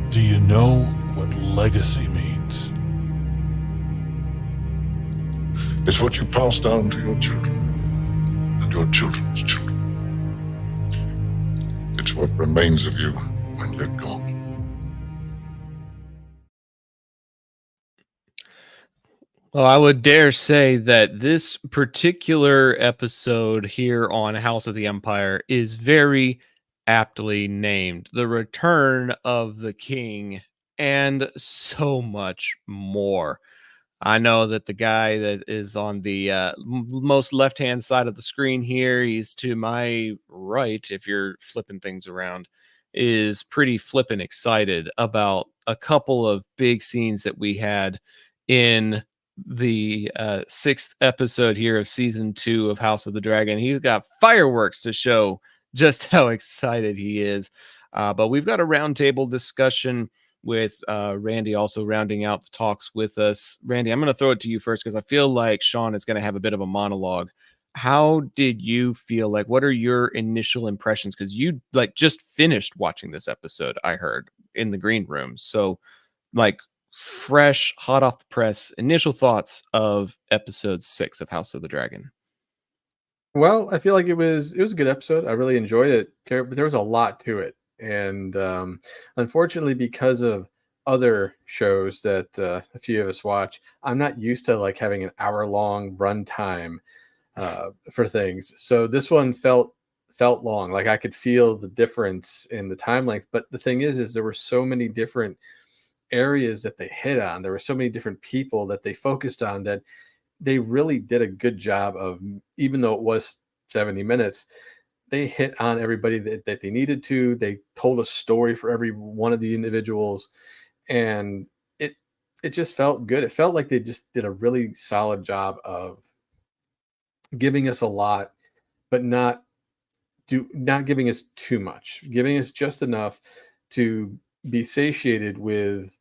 Do you know what legacy means? It's what you pass down to your children and your children's children. It's what remains of you when you're gone. Well, I would dare say that this particular episode here on House of the Empire is very aptly named The Return of the King and so much more. I know that the guy that is on the most left hand side of the screen here, he's to my right, if you're flipping things around, is pretty flippin' excited about a couple of big scenes that we had in the sixth episode here of season 2 of House of the Dragon. He's got fireworks to show just how excited he is. But we've got a roundtable discussion with Randy also rounding out the talks with us. Randy, I'm going to throw it to you first because I feel like Sean is going to have a bit of a monologue. How did you feel? Like, what are your initial impressions? Because you like just finished watching this episode, I heard in the green room. So, like, fresh, hot off the press, initial thoughts of episode 6 of House of the Dragon. Well, I feel like it was a good episode. I really enjoyed it. There was a lot to it, and unfortunately, because of other shows that a few of us watch, I'm not used to like having an hour-long runtime for things. So this one felt long. Like I could feel the difference in the time length. But the thing is there were so many different areas that they hit on. There were so many different people that they focused on that they really did a good job of, even though it was 70 minutes, they hit on everybody that they needed to. They told a story for every one of the individuals, and it just felt good. It felt like they just did a really solid job of giving us a lot, but not giving us too much, giving us just enough to be satiated with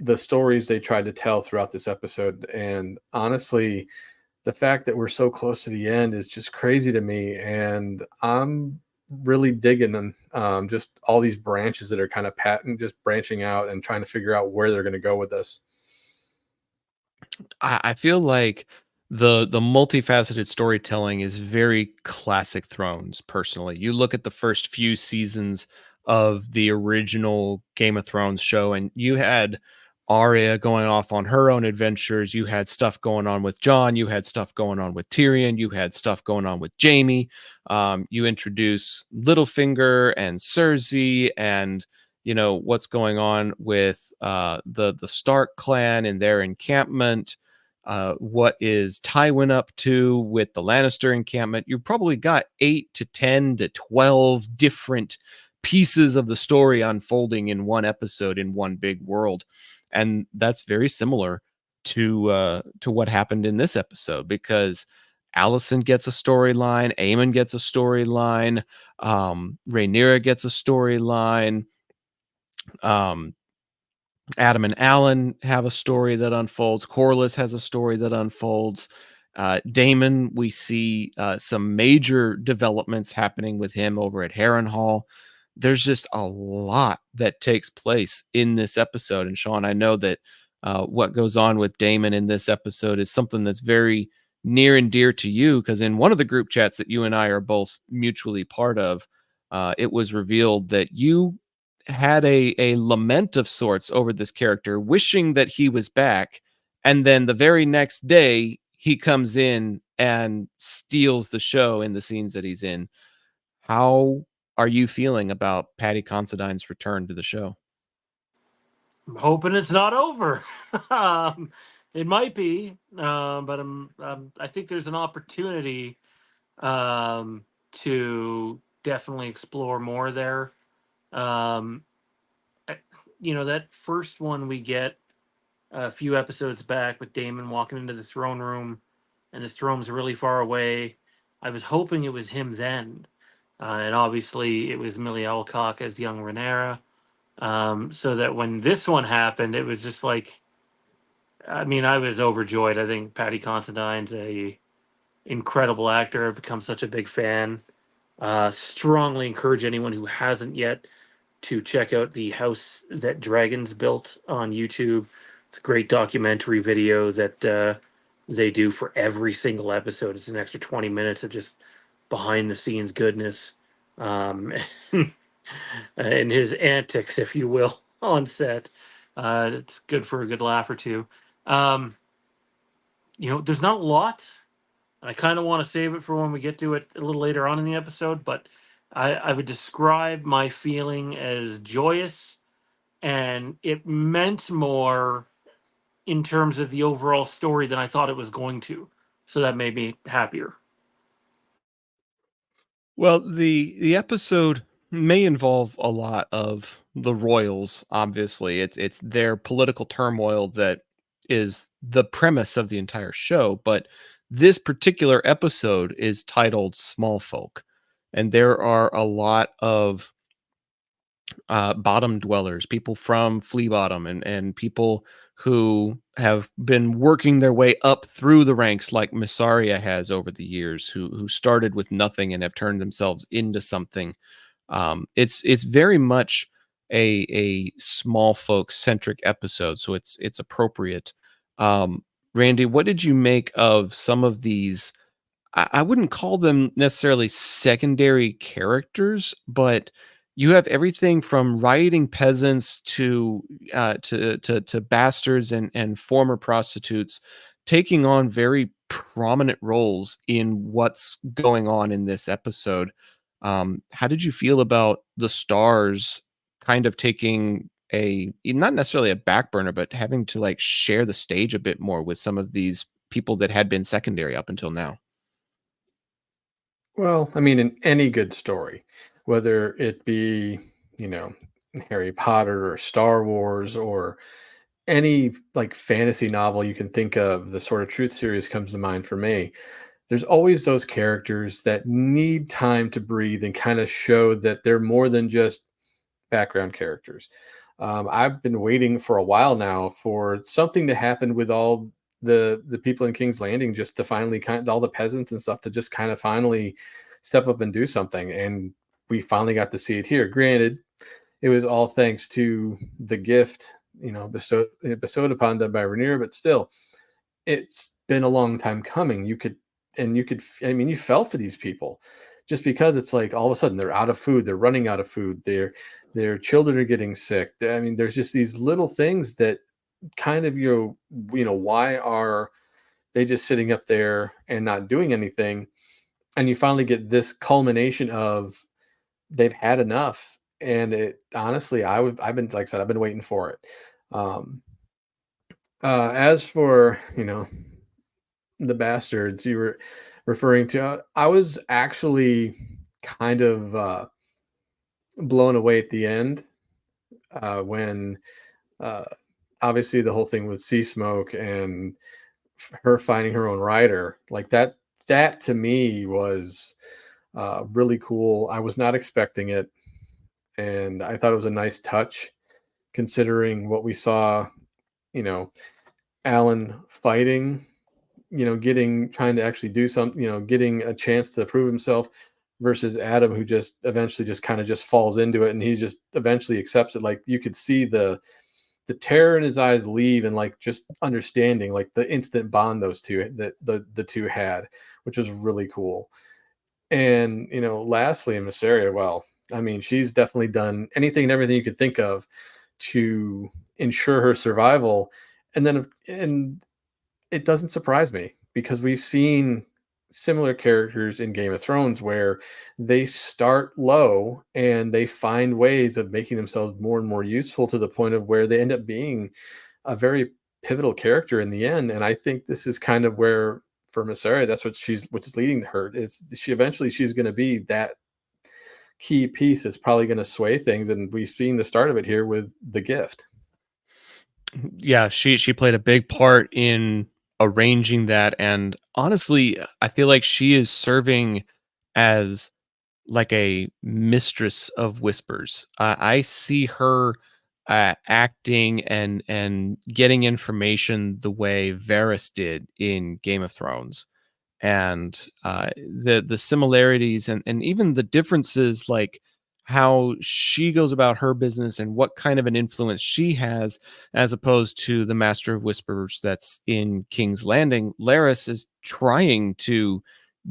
the stories they tried to tell throughout this episode. And honestly, the fact that we're so close to the end is just crazy to me. And I'm really digging on just all these branches that are kind of just branching out and trying to figure out where they're going to go with this. I feel like the multifaceted storytelling is very classic Thrones. Personally, you look at the first few seasons of the original Game of Thrones show, and you had Arya going off on her own adventures. You had stuff going on with Jon. You had stuff going on with Tyrion. You had stuff going on with Jaime. You introduce Littlefinger and Cersei, and you know what's going on with the Stark clan and their encampment. What is Tywin up to with the Lannister encampment? You probably got 8 to 10 to 12 different pieces of the story unfolding in one episode in one big world. And that's very similar to what happened in this episode, because Allison gets a storyline, Aemon gets a storyline, Rhaenyra gets a storyline, Adam and Alan have a story that unfolds. Corlys has a story that unfolds. Daemon, we see some major developments happening with him over at Harrenhal. There's just a lot that takes place in this episode. And Sean, I know that what goes on with Daemon in this episode is something that's very near and dear to you, because in one of the group chats that you and I are both mutually part of, it was revealed that you had a lament of sorts over this character, wishing that he was back. And then the very next day, he comes in and steals the show in the scenes that he's in. How are you feeling about Paddy Considine's return to the show? I'm hoping it's not over. It might be, but I think there's an opportunity to definitely explore more there. That first one we get a few episodes back with Daemon walking into the throne room, and the throne's really far away. I was hoping it was him then, and obviously it was Millie Alcock as young Rhaenyra. So that when this one happened, it was just like, I mean, I was overjoyed. I think Paddy Considine's a incredible actor. I've become such a big fan. Strongly encourage anyone who hasn't yet to check out the House That Dragons Built on YouTube. It's a great documentary video that they do for every single episode. It's an extra 20 minutes of just behind the scenes goodness, um, and his antics, if you will, on set. It's good for a good laugh or two. Um, there's not a lot. I kind of want to save it for when we get to it a little later on in the episode, but I would describe my feeling as joyous, and it meant more in terms of the overall story than I thought it was going to. So that made me happier. Well, the episode may involve a lot of the royals. Obviously, it's their political turmoil that is the premise of the entire show. But this particular episode is titled "Smallfolk," and there are a lot of bottom dwellers, people from Flea Bottom, and people who have been working their way up through the ranks, like Missaria has over the years, who started with nothing and have turned themselves into something. It's very much a small folk centric episode, so it's appropriate. Randy, what did you make of some of these? I wouldn't call them necessarily secondary characters, but you have everything from rioting peasants to bastards and former prostitutes taking on very prominent roles in what's going on in this episode. How did you feel about the stars kind of taking a not necessarily a back burner, but having to like share the stage a bit more with some of these people that had been secondary up until now? Well, I mean, in any good story, whether it be, you know, Harry Potter or Star Wars or any like fantasy novel you can think of, the sort of truth series comes to mind for me. There's always those characters that need time to breathe and kind of show that they're more than just background characters. I've been waiting for a while now for something to happen with all the people in King's Landing, just to finally all the peasants and stuff to just kind of finally step up and do something. And we finally got to see it here. Granted, it was all thanks to the gift, bestowed upon them by Rhaenyra, but still, it's been a long time coming. I mean, you felt for these people just because it's like all of a sudden they're out of food, they're running out of food, their children are getting sick. I mean, there's just these little things that kind of, why are they just sitting up there and not doing anything? And you finally get this culmination of they've had enough. And it honestly, I've been, like I said, I've been waiting for it. Um, as for, the bastards you were referring to, I was actually kind of blown away at the end when uh, obviously the whole thing with Sea Smoke and her finding her own rider, like that to me was really cool. I was not expecting it, and I thought it was a nice touch considering what we saw, you know, Alan fighting, trying to actually do something, getting a chance to prove himself versus Adam, who just eventually just kind of just falls into it and he just eventually accepts it. Like you could see the terror in his eyes leave, and like just understanding like the instant bond those two that the two had, which was really cool. And lastly, in Missaria, well, I mean, she's definitely done anything and everything you could think of to ensure her survival. And it doesn't surprise me because we've seen similar characters in Game of Thrones where they start low and they find ways of making themselves more and more useful to the point of where they end up being a very pivotal character in the end. And I think this is kind of where for Missaria, that's what's leading to her is she's going to be that key piece that's probably going to sway things. And we've seen the start of it here with the gift. Yeah, she played a big part in arranging that, and honestly, I feel like she is serving as like a mistress of whispers. I see her acting and getting information the way Varys did in Game of Thrones, and the similarities and even the differences, like how she goes about her business and what kind of an influence she has, as opposed to the Master of Whispers that's in King's Landing. Laris is trying to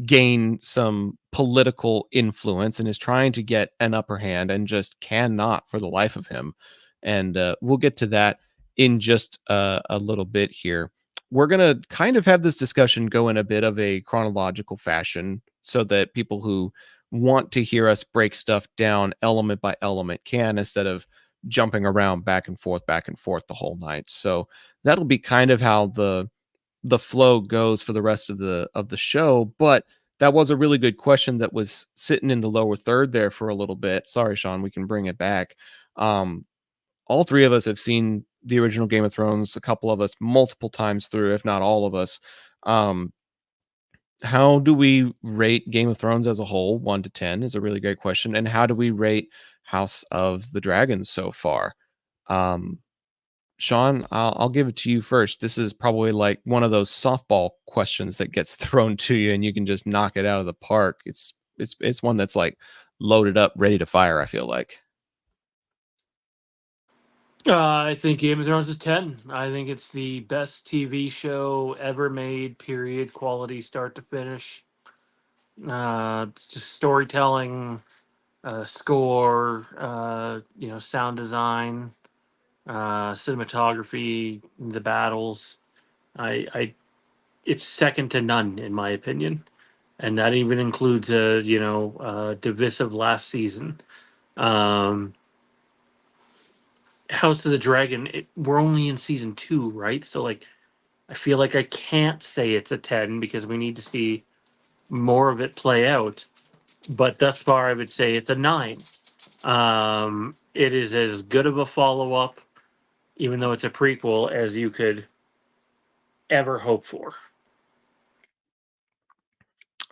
gain some political influence and is trying to get an upper hand and just cannot for the life of him. And we'll get to that in just a little bit here. We're going to kind of have this discussion go in a bit of a chronological fashion so that people who want to hear us break stuff down element by element can, instead of jumping around back and forth the whole night. So that'll be kind of how the flow goes for the rest of the show. But that was a really good question that was sitting in the lower third there for a little bit. Sorry, Sean, we can bring it back. Um, all three of us have seen the original Game of Thrones, a couple of us multiple times through, if not all of us. Um, how do we rate Game of Thrones as a whole? 1 to 10 is a really great question. And how do we rate House of the Dragon so far? Um, Sean, I'll give it to you first. This is probably like one of those softball questions that gets thrown to you and you can just knock it out of the park. It's one that's like loaded up, ready to fire, I feel like. I think Game of Thrones is 10. I think it's the best TV show ever made, period, quality, start to finish. It's just storytelling, score, sound design, cinematography, the battles. It's second to none in my opinion, and that even includes divisive last season. Um, House of the Dragon. We're only in season 2, right? So like, I feel like I can't say it's a 10 because we need to see more of it play out. But thus far, I would say it's a 9. It is as good of a follow up, even though it's a prequel, as you could ever hope for.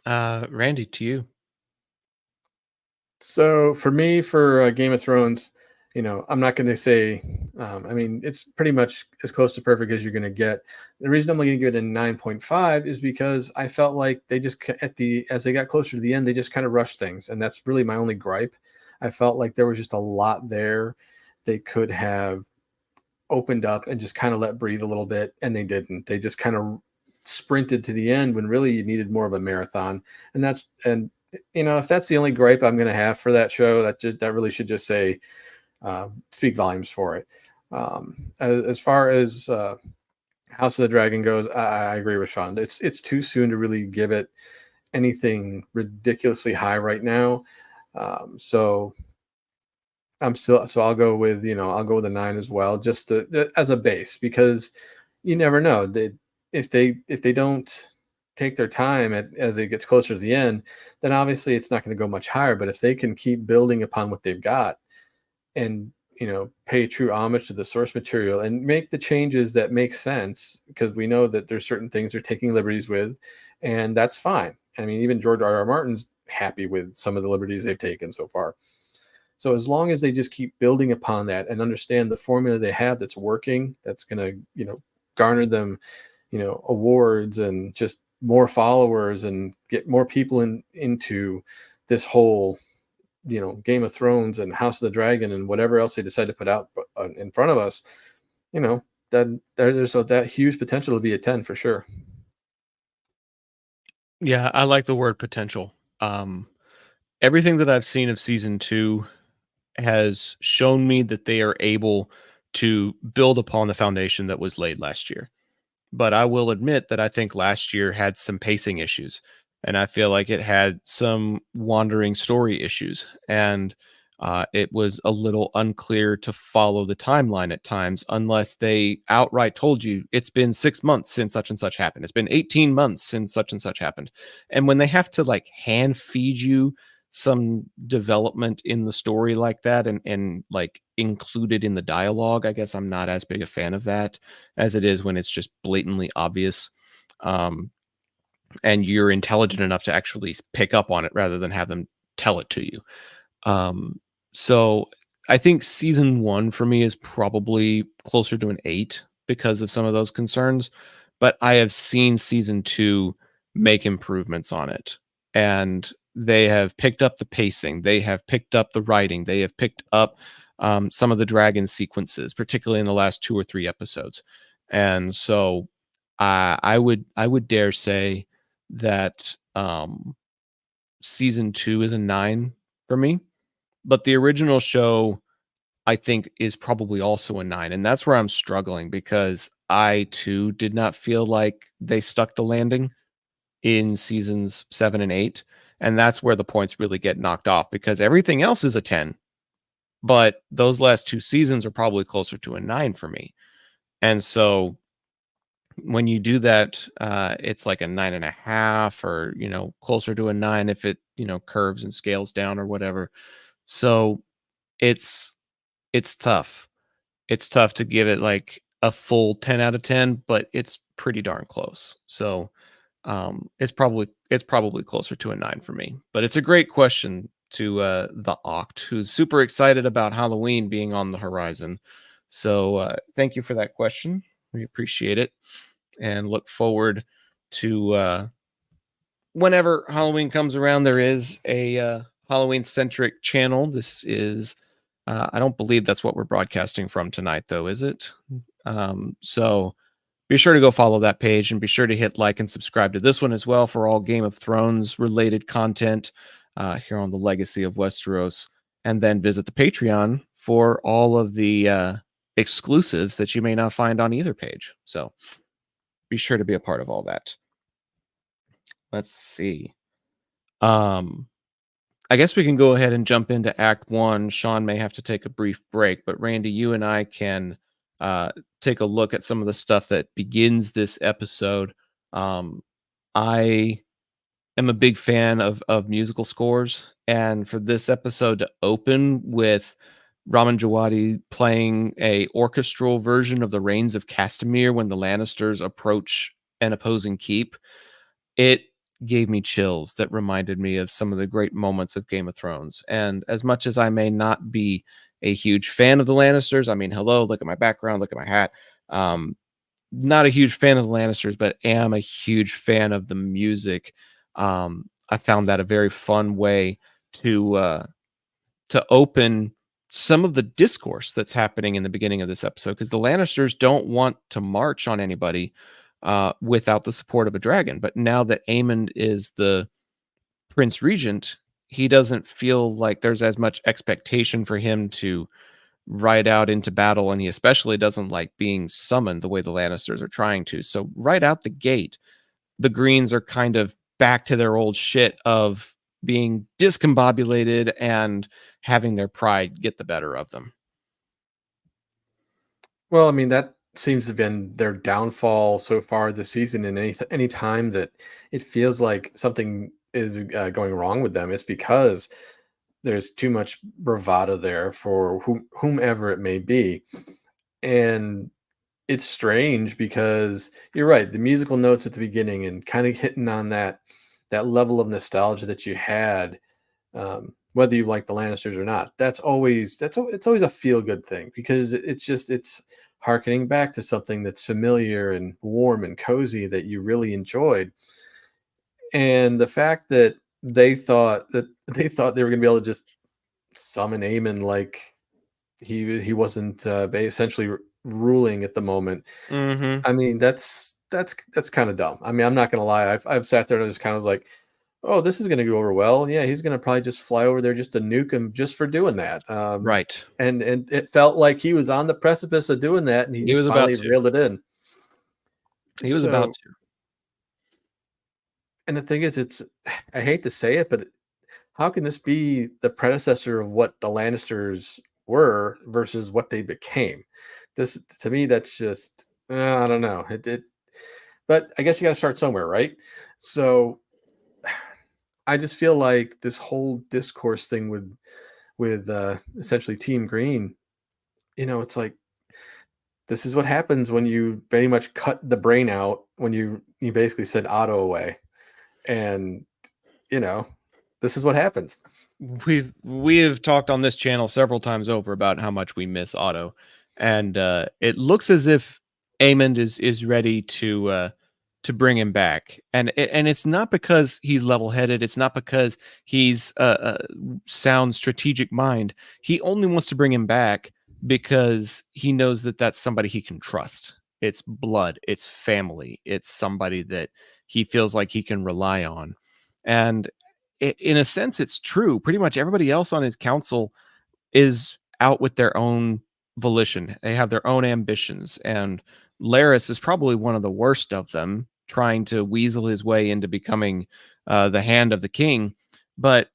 Randy, to you. So for me, for Game of Thrones, I'm not going to say. I mean, it's pretty much as close to perfect as you're going to get. The reason I'm going to give it a 9.5 is because I felt like they just as they got closer to the end, they just kind of rushed things, and that's really my only gripe. I felt like there was just a lot there they could have opened up and just kind of let breathe a little bit, and they didn't. They just kind of sprinted to the end when really you needed more of a marathon, and if that's the only gripe I'm going to have for that show, that really should just say speak volumes for it. As far as House of the Dragon goes, I agree with Sean. It's too soon to really give it anything ridiculously high right now. So I'll go with a 9 as well, just as a base, because you never know if they don't take their time as it gets closer to the end, then obviously it's not going to go much higher. But if they can keep building upon what they've got and pay true homage to the source material and make the changes that make sense, because we know that there's certain things they're taking liberties with, and that's fine. I mean, even George R.R. Martin's happy with some of the liberties they've taken so far. So as long as they just keep building upon that and understand the formula they have that's working, that's going to garner them awards and just more followers and get more people into this whole Game of Thrones and House of the Dragon and whatever else they decide to put out in front of us, that there's that huge potential to be a 10 for sure. Yeah, I like the word potential. Everything that I've seen of season 2 has shown me that they are able to build upon the foundation that was laid last year. But I will admit that I think last year had some pacing issues, and I feel like it had some wandering story issues, and it was a little unclear to follow the timeline at times, unless they outright told you it's been 6 months since such and such happened. It's been 18 months since such and such happened. And when they have to like hand feed you some development in the story like that and like included in the dialogue, I guess I'm not as big a fan of that as it is when it's just blatantly obvious. And you're intelligent enough to actually pick up on it rather than have them tell it to you. So I think season 1 for me is probably closer to an 8 because of some of those concerns, but I have seen season 2 make improvements on it. And They have picked up the pacing. They have picked up the writing. They have picked up some of the dragon sequences, particularly in the last 2 or 3 episodes. And so I would dare say that season 2 is a 9 for me, but the original show I think is probably also a 9, and that's where I'm struggling because I too did not feel like they stuck the landing in seasons 7 and 8, and that's where the points really get knocked off because everything else is a 10, but those last 2 seasons are probably closer to a 9 for me. And so when you do that, it's like a 9.5 or, closer to a 9 if it, curves and scales down or whatever. So it's it's tough. It's tough to give it like a full 10 out of 10, but it's pretty darn close. So it's probably closer to a 9 for me. But it's a great question to the Oct, who's super excited about Halloween being on the horizon. So thank you for that question. We appreciate it and look forward to whenever Halloween comes around. There is a Halloween centric channel. This is I don't believe that's what we're broadcasting from tonight, though, is it? So be sure to go follow that page and be sure to hit like and subscribe to this one as well for all Game of Thrones related content here on the Legacy of Westeros. And then visit the Patreon for all of the exclusives that you may not find on either page. So be sure to be a part of all that. Let's see. I guess we can go ahead and jump into Act 1. Sean may have to take a brief break, but Randy, you and I can take a look at some of the stuff that begins this episode. I am a big fan of musical scores, and for this episode to open with Ramin Djawadi playing a orchestral version of the Reigns of Castamere when the Lannisters approach an opposing keep, it gave me chills that reminded me of some of the great moments of Game of Thrones. And as much as I may not be a huge fan of the Lannisters, I mean, hello, look at my background, look at my hat. Not a huge fan of the Lannisters, but am a huge fan of the music. I found that a very fun way to open some of the discourse that's happening in the beginning of this episode, because the Lannisters don't want to march on anybody without the support of a dragon. But now that Aemond is the Prince Regent, he doesn't feel like there's as much expectation for him to ride out into battle, and he especially doesn't like being summoned the way the Lannisters are trying to. So right out the gate, the Greens are kind of back to their old shit of being discombobulated and having their pride get the better of them. Well, I mean, that seems to have been their downfall so far this season. And any time that it feels like something is going wrong with them, it's because there's too much bravado there for whomever it may be. And it's strange because you're right. The musical notes at the beginning and kind of hitting on that level of nostalgia that you had, whether you like the Lannisters or not. It's always a feel good thing because it's harkening back to something that's familiar and warm and cozy that you really enjoyed. And the fact that they thought they were going to be able to just summon Aemon like he wasn't essentially ruling at the moment. Mm-hmm. I mean, that's kind of dumb. I mean, I'm not going to lie. I've sat there and just kind of like, oh, this is going to go over well. Yeah, he's going to probably just fly over there just to nuke him just for doing that. Right. And it felt like he was on the precipice of doing that, and he just was finally about to. reeled it in. He was about to. And the thing is, I hate to say it, but how can this be the predecessor of what the Lannisters were versus what they became? This, to me, that's just, I don't know. But I guess you got to start somewhere, right? So I just feel like this whole discourse thing with essentially Team Green, it's like, this is what happens when you pretty much cut the brain out, when you basically send Otto away. And, this is what happens. We have talked on this channel several times over about how much we miss Otto, and it looks as if Aemond is ready to to bring him back, and it's not because he's level-headed. It's not because he's a sound strategic mind. He only wants to bring him back because he knows that that's somebody he can trust. It's blood, it's family, it's somebody that he feels like he can rely on. And in a sense, it's true. Pretty much everybody else on his council is out with their own volition. They have their own ambitions, and Laris is probably one of the worst of them, trying to weasel his way into becoming the hand of the king. But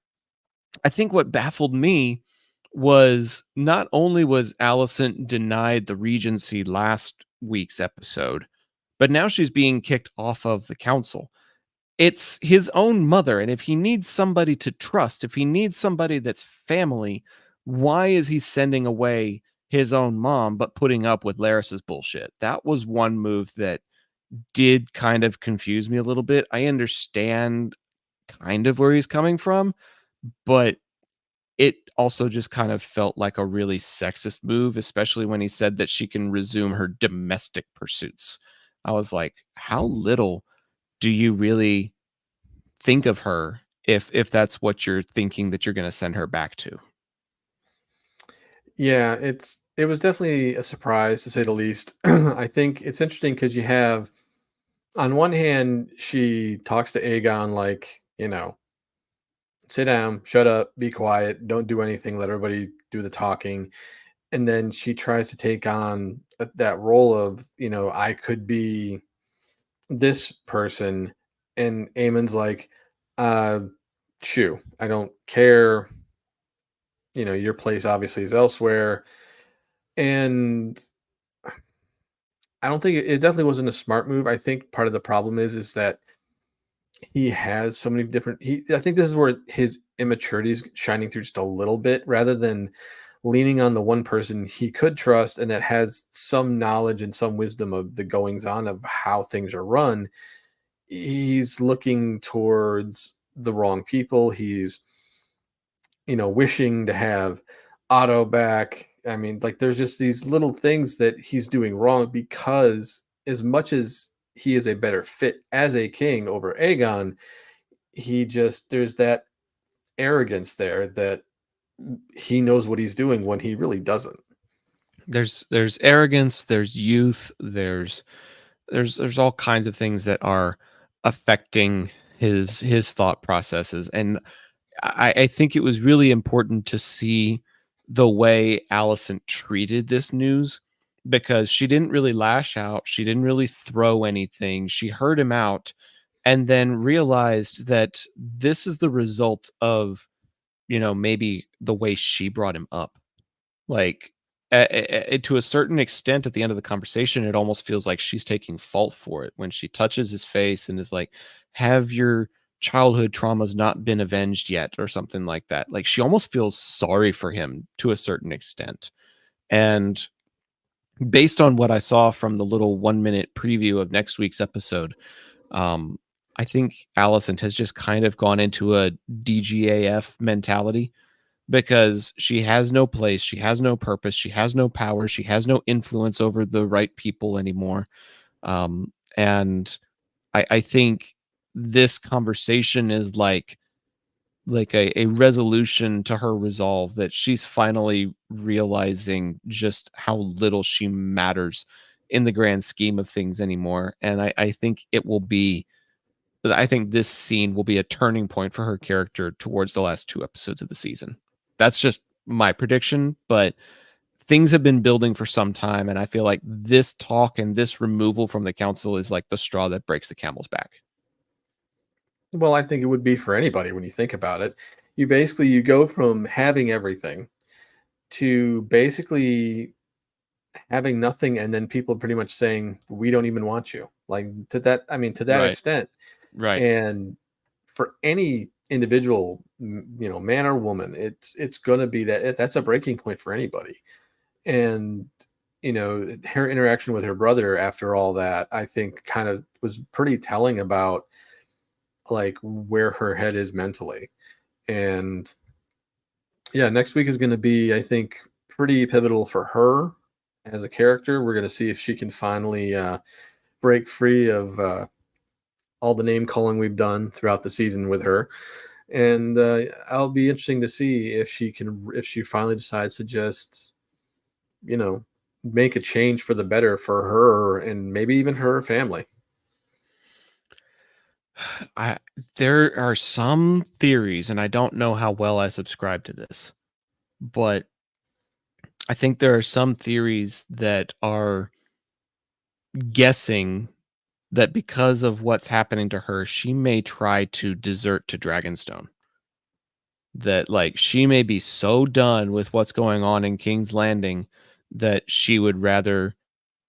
I think what baffled me was not only was Alicent denied the regency last week's episode, but now she's being kicked off of the council. It's his own mother, and if he needs somebody to trust, if he needs somebody that's family, why is he sending away his own mom but putting up with Laris's bullshit? That was one move that did kind of confuse me a little bit. I understand kind of where he's coming from, but it also just kind of felt like a really sexist move, especially when he said that she can resume her domestic pursuits. I was like, how little do you really think of her if that's what you're thinking that you're going to send her back to? Yeah, it was definitely a surprise to say the least. I think it's interesting because you have, on one hand, she talks to Aegon like, sit down, shut up, be quiet, don't do anything, let everybody do the talking. And then she tries to take on that role of, I could be this person. And Aemon's like, uh, shoo, I don't care. Your place obviously is elsewhere. And I don't think it definitely wasn't a smart move. I think part of the problem is that he has so many different I think this is where his immaturity is shining through just a little bit, rather than leaning on the one person he could trust and that has some knowledge and some wisdom of the goings on of how things are run. He's looking towards the wrong people. He's, wishing to have Otto back. I mean, like, there's just these little things that he's doing wrong, because as much as he is a better fit as a king over Aegon, there's that arrogance there that he knows what he's doing when he really doesn't. There's arrogance, there's youth, there's all kinds of things that are affecting his thought processes. And I think it was really important to see the way Allison treated this news, because she didn't really lash out. She didn't really throw anything. She heard him out and then realized that this is the result of, maybe the way she brought him up. Like, to a certain extent, at the end of the conversation, it almost feels like she's taking fault for it when she touches his face and is like, "Have your childhood traumas not been avenged yet?" or something like that. Like, she almost feels sorry for him to a certain extent. And based on what I saw from the little 1-minute preview of next week's episode, um, I think Alicent has just kind of gone into a DGAF mentality, because she has no place, she has no purpose, she has no power, she has no influence over the right people anymore. And I think this conversation is like a resolution to her resolve, that she's finally realizing just how little she matters in the grand scheme of things anymore. And I think I think this scene will be a turning point for her character towards the last 2 episodes of the season. That's just my prediction, but things have been building for some time, and I feel like this talk and this removal from the council is like the straw that breaks the camel's back. Well, I think it would be for anybody when you think about it. You go from having everything to basically having nothing, and then people pretty much saying, we don't even want you. Like, to that Right. extent. Right. And for any individual, man or woman, it's going to be that's a breaking point for anybody. And her interaction with her brother after all that, I think, kind of was pretty telling about like where her head is mentally. And yeah, next week is going to be, I think, pretty pivotal for her as a character. We're going to see if she can finally break free of all the name calling we've done throughout the season with her. And I'll be interesting to see if she finally decides to just, you know, make a change for the better for her and maybe even her family. I There are some theories, and I don't know how well I subscribe to this, but I think there are some theories that are guessing that because of what's happening to her, she may try to desert to Dragonstone. That like she may be so done with what's going on in King's Landing that she would rather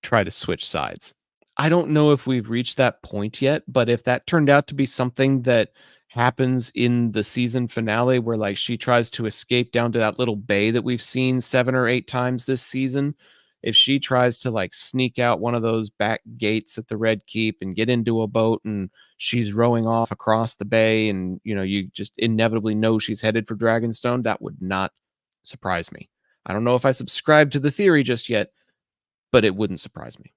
try to switch sides. I don't know if we've reached that point yet, but if that turned out to be something that happens in the season finale where like she tries to escape down to that little bay that we've seen 7 or 8 times this season, if she tries to like sneak out one of those back gates at the Red Keep and get into a boat and she's rowing off across the bay and you just inevitably know she's headed for Dragonstone, that would not surprise me. I don't know if I subscribe to the theory just yet, but it wouldn't surprise me.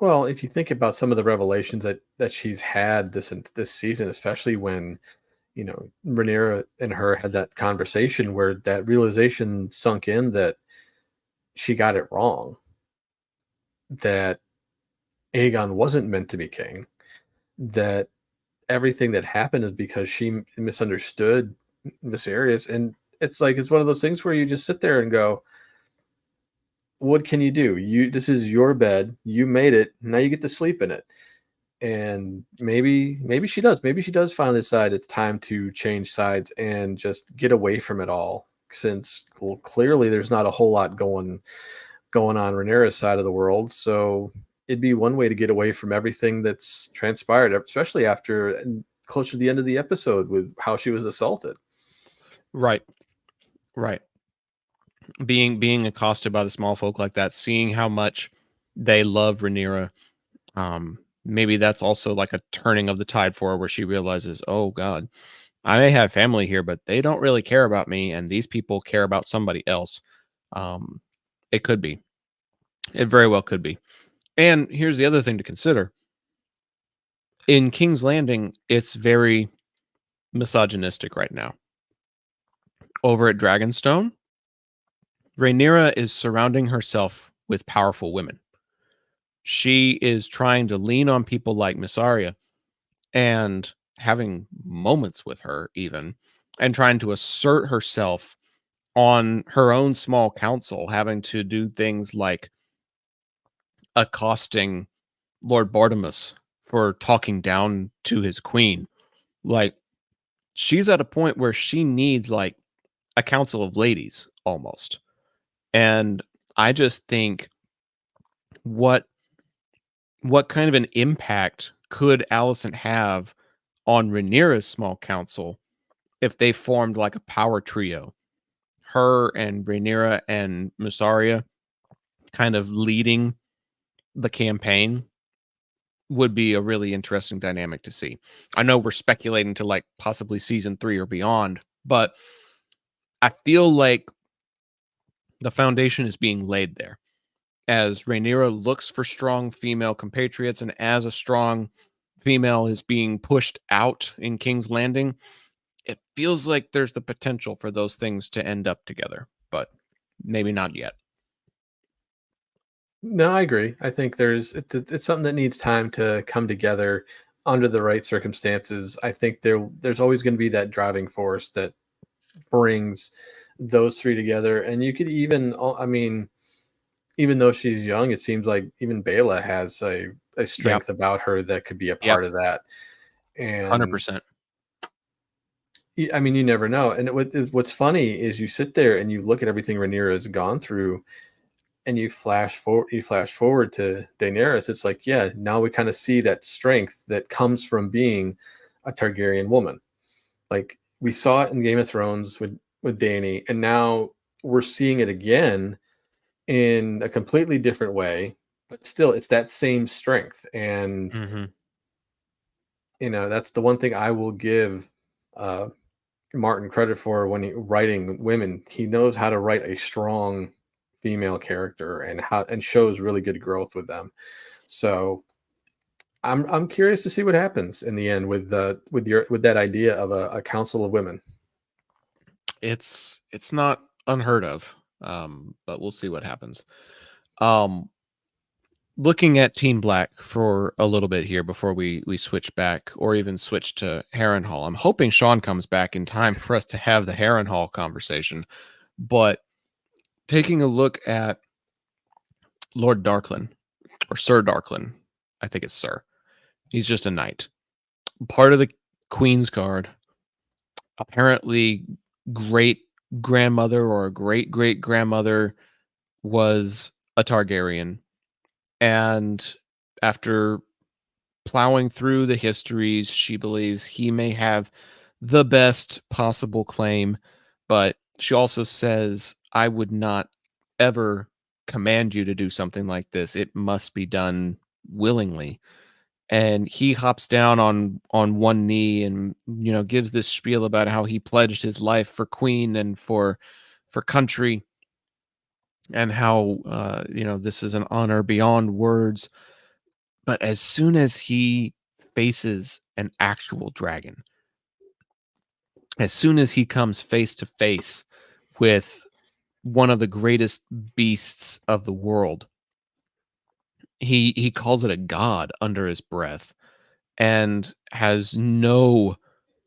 Well, if you think about some of the revelations that she's had this season, especially when Rhaenyra and her had that conversation where that realization sunk in that she got it wrong, that Aegon wasn't meant to be king, that everything that happened is because she misunderstood Viserys, and it's one of those things where you just sit there and go, what can you do? This is your bed. You made it. Now you get to sleep in it. And maybe she does. Maybe she does finally decide it's time to change sides and just get away from it all. Since clearly there's not a whole lot going on Rhaenyra's side of the world. So it'd be one way to get away from everything that's transpired, especially after closer to the end of the episode with how she was assaulted. Right. Being accosted by the Smallfolk like that, seeing how much they love Rhaenyra, maybe that's also like a turning of the tide for her, where she realizes, oh God, I may have family here, but they don't really care about me, and these people care about somebody else. It could be. It very well could be. And here's the other thing to consider. In King's Landing, it's very misogynistic right now. Over at Dragonstone, Rhaenyra is surrounding herself with powerful women. She is trying to lean on people like Mysaria and having moments with her even, and trying to assert herself on her own small council, having to do things like accosting Lord Bartimus for talking down to his queen. Like, she's at a point where she needs like a council of ladies almost. And I just think what kind of an impact could Alicent have on Rhaenyra's small council if they formed like a power trio? Her and Rhaenyra and Mysaria kind of leading the campaign would be a really interesting dynamic to see. I know we're speculating to like possibly season 3 or beyond, but I feel like the foundation is being laid there as Rhaenyra looks for strong female compatriots, and as a strong female is being pushed out in King's Landing, it feels like there's the potential for those things to end up together, but maybe not yet. No, I agree. I think it's something that needs time to come together under the right circumstances. I think there's always going to be that driving force that brings those three together. And you could even, I mean, even though she's young, it seems like even Bela has a strength about her that could be a part of that. And 100%. I mean, you never know. And what's funny is you sit there and you look at everything Rhaenyra has gone through, and you flash forward to Daenerys. It's like, yeah, now we kind of see that strength that comes from being a Targaryen woman. Like we saw it in Game of Thrones with Dany, and now we're seeing it again in a completely different way, but still it's that same strength. And that's the one thing I will give Martin credit for when he writing women. He knows how to write a strong female character and shows really good growth with them. So I'm curious to see what happens in the end with that idea of a council of women. It's not unheard of, but we'll see what happens. Um, Looking at Team Black for a little bit here before we switch back or even switch to Harrenhal. I'm hoping Sean comes back in time for us to have the Harrenhal conversation. But taking a look at Lord Darklin or Sir Darklin, I think it's Sir. He's just a knight, part of the Queen's Guard. Apparently, great grandmother or great great grandmother was a Targaryen, and after plowing through the histories, she believes he may have the best possible claim, but she also says, I would not ever command you to do something like this. It must be done willingly. And he hops down on one knee and gives this spiel about how he pledged his life for queen and for country, and how this is an honor beyond words. But as soon as he faces an actual dragon, as soon as he comes face to face with one of the greatest beasts of the world, he calls it a god under his breath and has no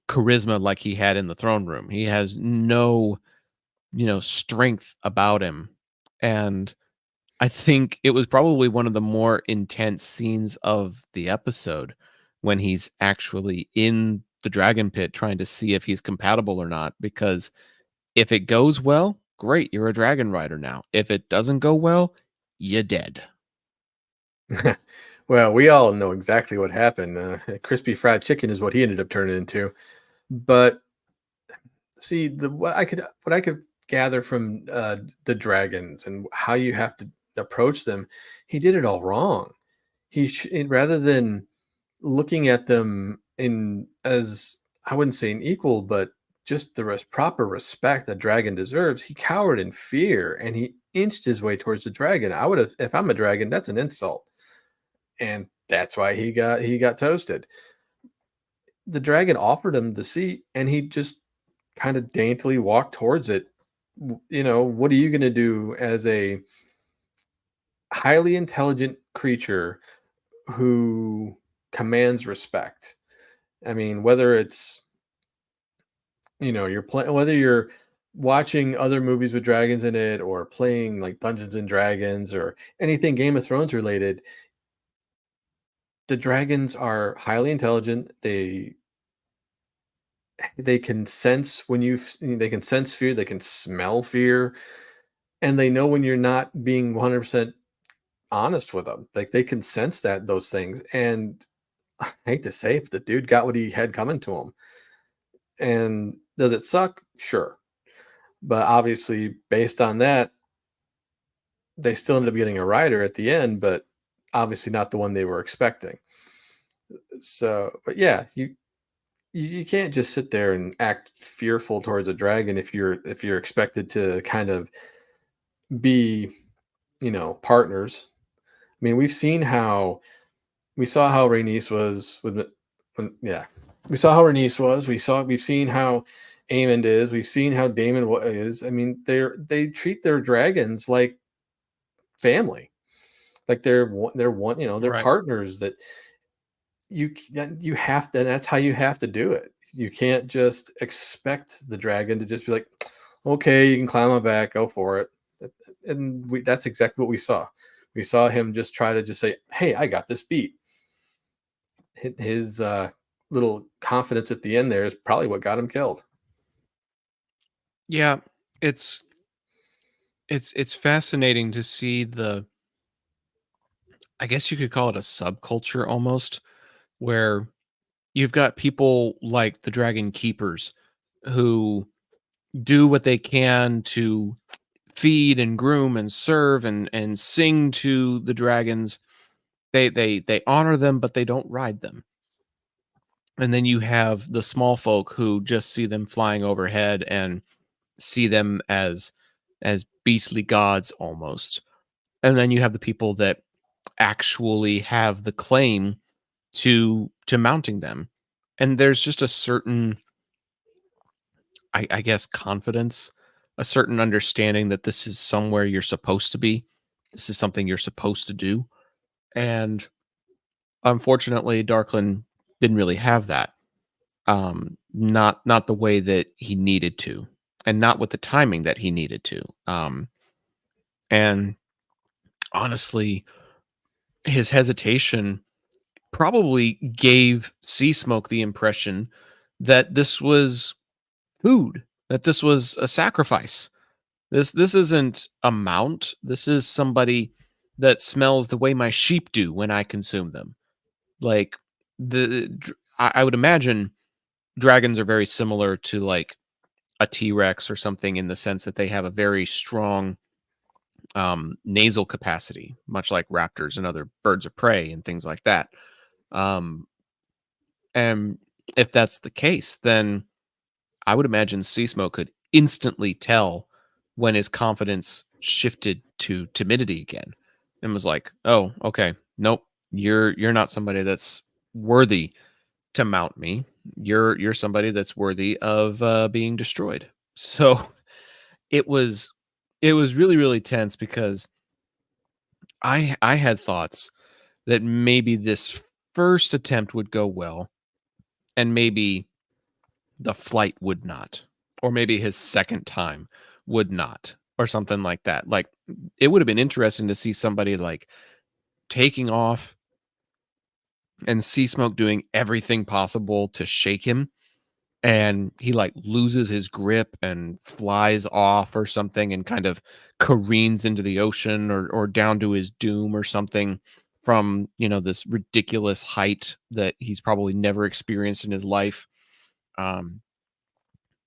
charisma like he had in the throne room. He has no, strength about him. And I think it was probably one of the more intense scenes of the episode when he's actually in the dragon pit trying to see if he's compatible or not. Because if it goes well, great, you're a dragon rider now. If it doesn't go well, you're dead. Well, we all know exactly what happened. Crispy fried chicken is what he ended up turning into. But see, what I could gather from the dragons and how you have to approach them, he did it all wrong. Rather than looking at them in as, I wouldn't say an equal, but just the proper respect that dragon deserves, he cowered in fear and he inched his way towards the dragon. I would have, if I'm a dragon, that's an insult, and that's why he got toasted. The dragon offered him the seat, and he just kind of daintily walked towards it. What are you going to do as a highly intelligent creature who commands respect? I mean, whether it's whether you're watching other movies with dragons in it or playing like Dungeons and Dragons or anything Game of Thrones related, the dragons are highly intelligent. They can sense they can sense fear, they can smell fear, and they know when you're not being 100% honest with them. Like they can sense those things. And I hate to say it, but the dude got what he had coming to him. And does it suck? Sure. But obviously, based on that, they still ended up getting a rider at the end, but obviously not the one they were expecting. So, but yeah, you can't just sit there and act fearful towards a dragon if you're expected to kind of be, partners. I mean, we saw how Rhaenys was yeah, we saw how Rhaenys was. We've seen how Aemond is. We've seen how Daemon is. I mean, they treat their dragons like family, like they're Right. partners that you have to. That's how you have to do it. You can't just expect the dragon to just be like, okay, you can climb my back, go for it. And that's exactly what we saw. We saw him just try to just say, hey, I got this beat. His little confidence at the end there is probably what got him killed. Yeah, it's it's fascinating to see I guess you could call it a subculture almost, where you've got people like the Dragon Keepers who do what they can to feed and groom and serve and sing to the dragons. They honor them, but they don't ride them. And then you have the small folk who just see them flying overhead and see them as beastly gods almost. And then you have the people that actually have the claim to mounting them. And there's just a certain, I guess, confidence, a certain understanding that this is somewhere you're supposed to be. This is something you're supposed to do. And unfortunately, Darklyn didn't really have that. Not the way that he needed to, and not with the timing that he needed to. And honestly, his hesitation probably gave Sea Smoke the impression that this was food, that this was a sacrifice. This isn't a mount. This is somebody that smells the way my sheep do when I consume them. Like I would imagine dragons are very similar to like a T-Rex or something in the sense that they have a very strong nasal capacity, much like raptors and other birds of prey and things like that. Um, and if that's the case, then I would imagine Sea Smoke could instantly tell when his confidence shifted to timidity again, and was like, "Oh, okay, nope, you're not somebody that's worthy to mount me. You're somebody that's worthy of being destroyed." So it was really really tense because I had thoughts that maybe this first attempt would go well, and maybe the flight would not, or maybe his second time would not, or something like that. Like, it would have been interesting to see somebody like taking off and Sea Smoke doing everything possible to shake him, and he like loses his grip and flies off or something and kind of careens into the ocean or down to his doom or something from, this ridiculous height that he's probably never experienced in his life. Um,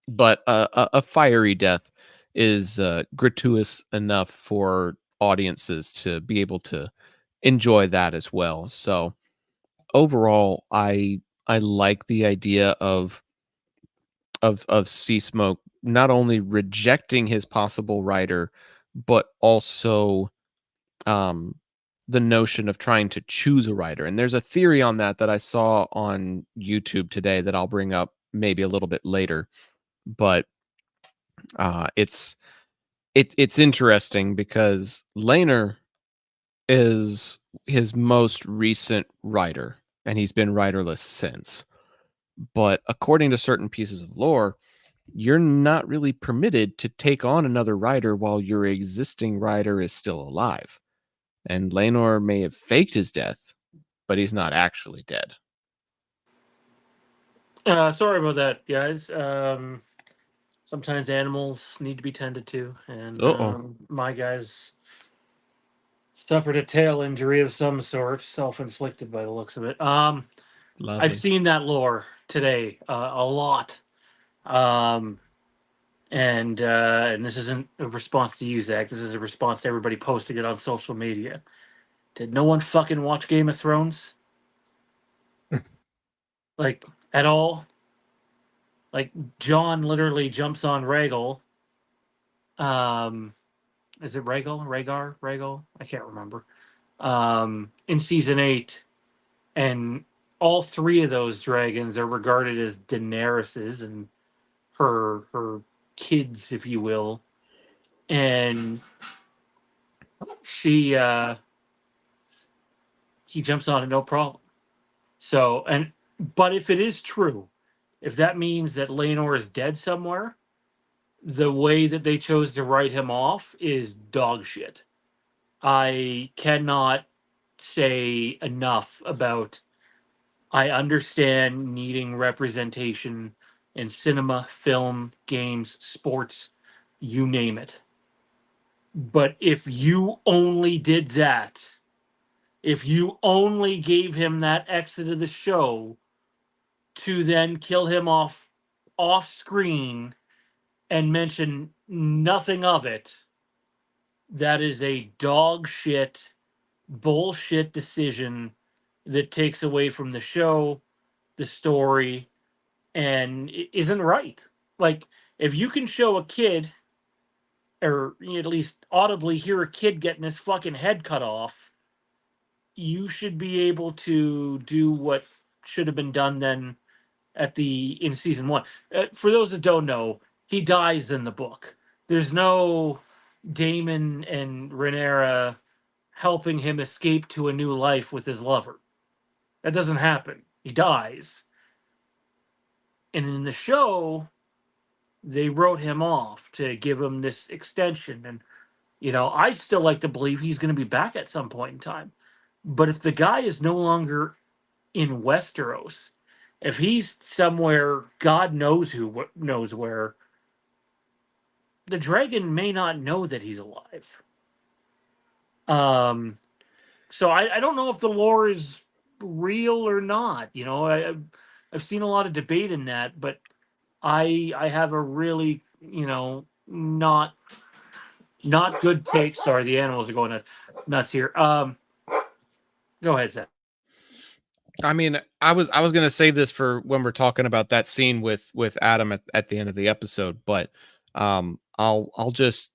but a fiery death is gratuitous enough for audiences to be able to enjoy that as well. So overall, I like the idea of Sea Smoke not only rejecting his possible writer, but also um, the notion of trying to choose a writer. And there's a theory on that I saw on YouTube today that I'll bring up maybe a little bit later. But it's interesting because Laner is his most recent writer, and he's been writerless since. But according to certain pieces of lore, you're not really permitted to take on another writer while your existing writer is still alive. And Laenor may have faked his death, but he's not actually dead. Sorry about that, guys. Sometimes animals need to be tended to, and my guys suffered a tail injury of some sort, self-inflicted by the looks of it. Lovely. I've seen that lore today a lot, and this isn't a response to you, Zach. This is a response to everybody posting it on social media. Did no one fucking watch Game of Thrones? Like, at all? Like, John literally jumps on Rhaegal. Is it Rhaegal? Rhaegal? I can't remember. In season 8, and all three of those dragons are regarded as Daenerys's and her kids, if you will. And he jumps on it, no problem. So, but if it is true, if that means that Laenor is dead somewhere, the way that they chose to write him off is dog shit. I cannot say enough about. I understand needing representation in cinema, film, games, sports, you name it. But if you only did that, if you only gave him that exit of the show to then kill him off screen and mention nothing of it, that is a dog shit, bullshit decision that takes away from the show, the story, and it isn't right. Like, if you can show a kid, or at least audibly hear a kid getting his fucking head cut off, you should be able to do what should have been done then in season 1. For those that don't know, he dies in the book. There's no Daemon and Rhaenyra helping him escape to a new life with his lover. That doesn't happen. He dies. And in the show, they wrote him off to give him this extension. And, I still like to believe he's going to be back at some point in time. But if the guy is no longer in Westeros, if he's somewhere, God knows knows where, the dragon may not know that he's alive. So I don't know if the lore is real or not. I've seen a lot of debate in that, but I have a really not good take. Sorry, the animals are going nuts here. Go ahead, Zach. I mean, I was gonna save this for when we're talking about that scene with Adam at the end of the episode, but I'll just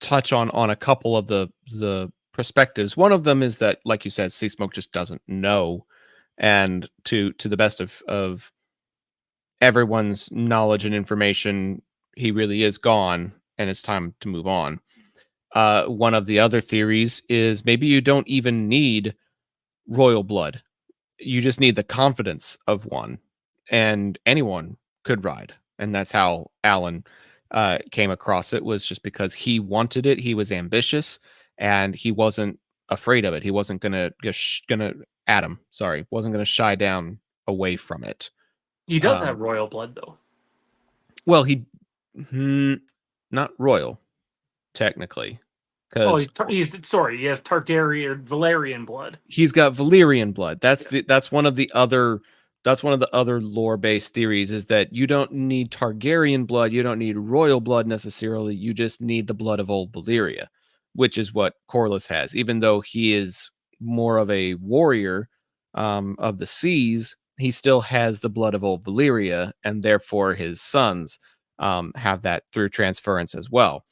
touch on a couple of the perspectives. One of them is that, like you said, Sea Smoke just doesn't know, and to the best of everyone's knowledge and information, he really is gone, and it's time to move on. One of the other theories is maybe you don't even need royal blood. You just need the confidence of one, and anyone could ride. And that's how Alan came across it, was just because he wanted it. He was ambitious, and he wasn't afraid of it. He wasn't Adam, sorry, wasn't gonna shy down away from it. He does have royal blood, though. Well, not royal, technically. Oh, he has Targaryen or Valerian blood. He's got Valyrian blood. That's one of the other lore-based theories, is that you don't need Targaryen blood, you don't need royal blood necessarily, you just need the blood of old Valyria, which is what Corlys has. Even though he is more of a warrior of the seas, he still has the blood of old Valyria, and therefore his sons have that through transference as well.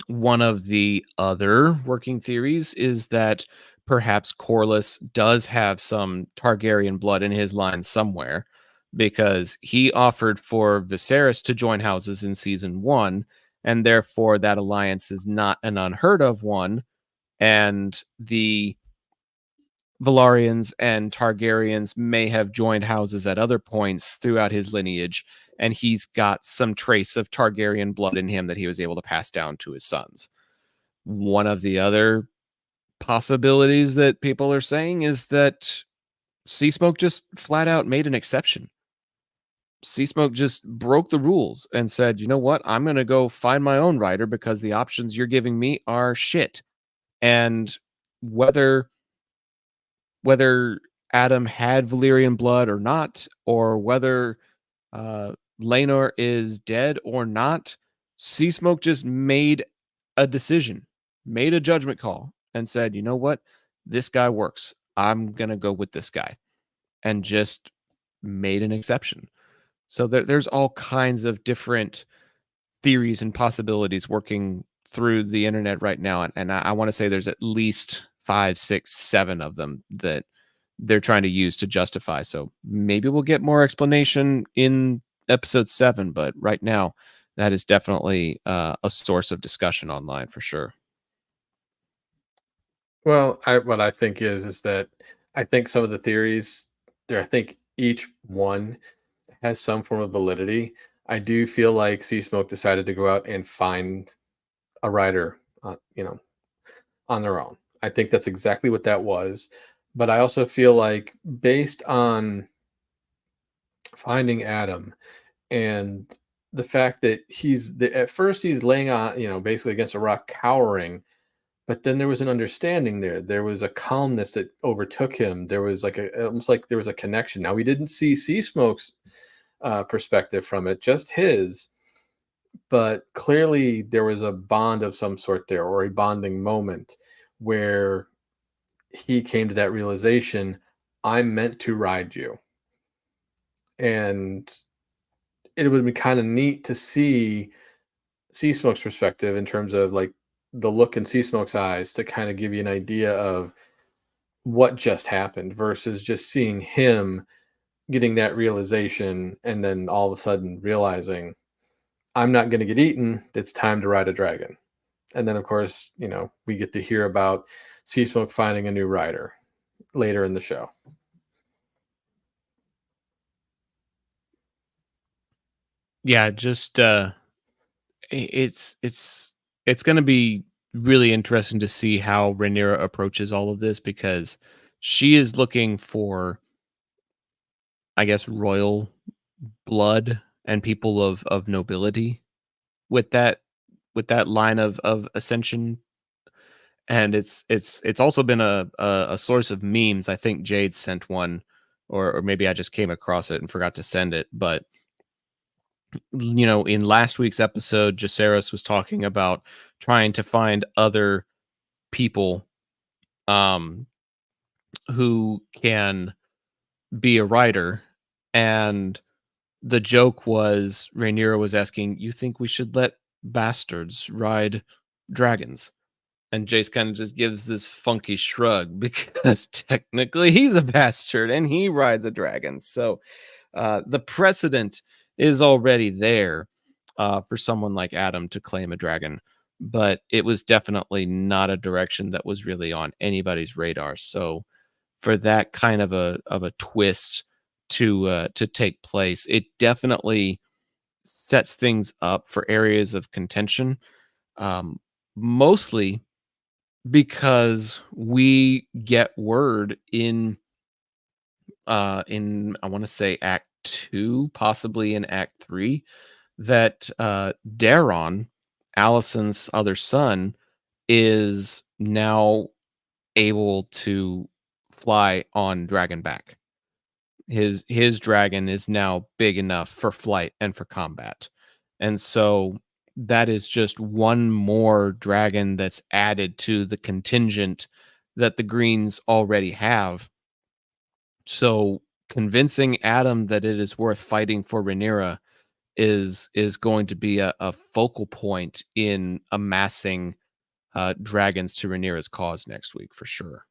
One of the other working theories is that perhaps Corlys does have some Targaryen blood in his line somewhere, because he offered for Viserys to join houses in season 1, and therefore that alliance is not an unheard of one, and the Velaryons and Targaryens may have joined houses at other points throughout his lineage, and he's got some trace of Targaryen blood in him that he was able to pass down to his sons. One of the other possibilities that people are saying is that Sea Smoke just flat out made an exception. Sea Smoke just broke the rules and said, you know what, I'm going to go find my own writer because the options you're giving me are shit. And whether Adam had Valyrian blood or not, or whether Laenor is dead or not, Sea Smoke just made a decision, made a judgment call, and said, you know what, this guy works. I'm going to go with this guy, and just made an exception. So there's all kinds of different theories and possibilities working through the internet right now. And I want to say there's at least 5, 6, 7 of them that they're trying to use to justify. So maybe we'll get more explanation in episode 7, but right now that is definitely a source of discussion online for sure. Well, what I think is that I think some of the theories there, I think each one has some form of validity. I do feel like Sea Smoke decided to go out and find a writer, on their own. I think that's exactly what that was. But I also feel like, based on finding Adam and the fact that at first he's laying on, basically against a rock, cowering, but then there was an understanding there. There was a calmness that overtook him. There was almost like there was a connection. Now, we didn't see Sea Smoke's perspective from it, just his, but clearly there was a bond of some sort there, or a bonding moment where he came to that realization, I'm meant to ride you. And it would be kind of neat to see Sea Smoke's perspective in terms of like the look in Sea Smoke's eyes to kind of give you an idea of what just happened versus just seeing him getting that realization and then all of a sudden realizing I'm not going to get eaten. It's time to ride a dragon. And then, of course, we get to hear about Sea Smoke finding a new rider later in the show. Yeah, just it's going to be really interesting to see how Rhaenyra approaches all of this because she is looking for, I guess, royal blood and people of nobility with that line of ascension. And it's also been a source of memes. I think Jade sent one, or maybe I just came across it and forgot to send it. But in last week's episode, Jaceres was talking about trying to find other people um who can be a writer, and the joke was Rhaenyra was asking, "You think we should let bastards ride dragons?" And Jace kind of just gives this funky shrug because technically he's a bastard and he rides a dragon. So the precedent is already there for someone like Adam to claim a dragon, but it was definitely not a direction that was really on anybody's radar. So for that kind of a twist to take place, it definitely sets things up for areas of contention. Mostly because we get word in I want to say act 2, possibly in act 3, that Daron, Allison's other son, is now able to fly on dragonback. His dragon is now big enough for flight and for combat. And so that is just one more dragon that's added to the contingent that the Greens already have. So convincing Adam that it is worth fighting for Rhaenyra is going to be a focal point in amassing dragons to Rhaenyra's cause next week for sure.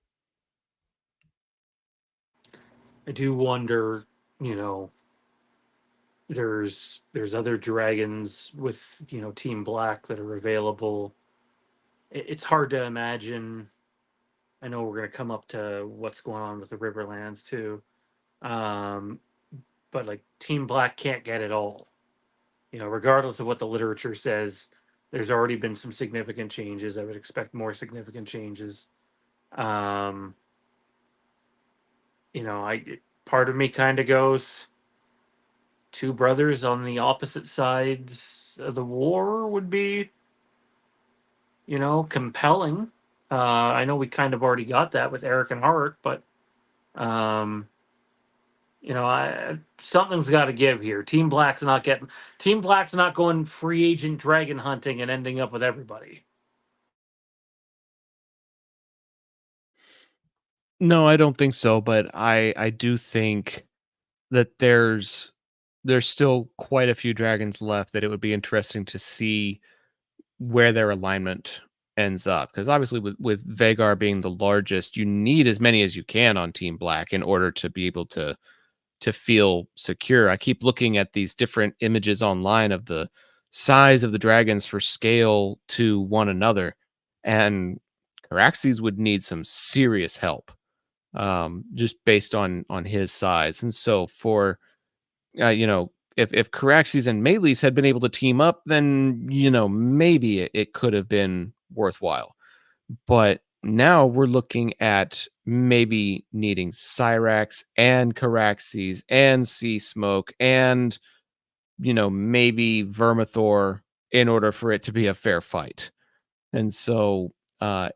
I do wonder, there's other dragons with Team Black that are available. It's hard to imagine. I know we're going to come up to what's going on with the Riverlands too, um, but like Team Black can't get it all. Regardless of what the literature says, there's already been some significant changes. I would expect more significant changes. Um, part of me kind of goes, two brothers on the opposite sides of the war would be, compelling. I know we kind of already got that with Eric and Hart, but um, something's got to give here. Team Black's not going free agent dragon hunting and ending up with everybody. No, I don't think so, but I do think that there's still quite a few dragons left that it would be interesting to see where their alignment ends up, because obviously with Vagar being the largest, you need as many as you can on Team Black in order to be able to feel secure. I keep looking at these different images online of the size of the dragons for scale to one another, and Caraxes would need some serious help, just based on his size. And so for if Caraxes and Melees had been able to team up, then maybe it could have been worthwhile. But now we're looking at maybe needing Cyrax and Caraxes and Sea Smoke and maybe Vermithor in order for it to be a fair fight. And so I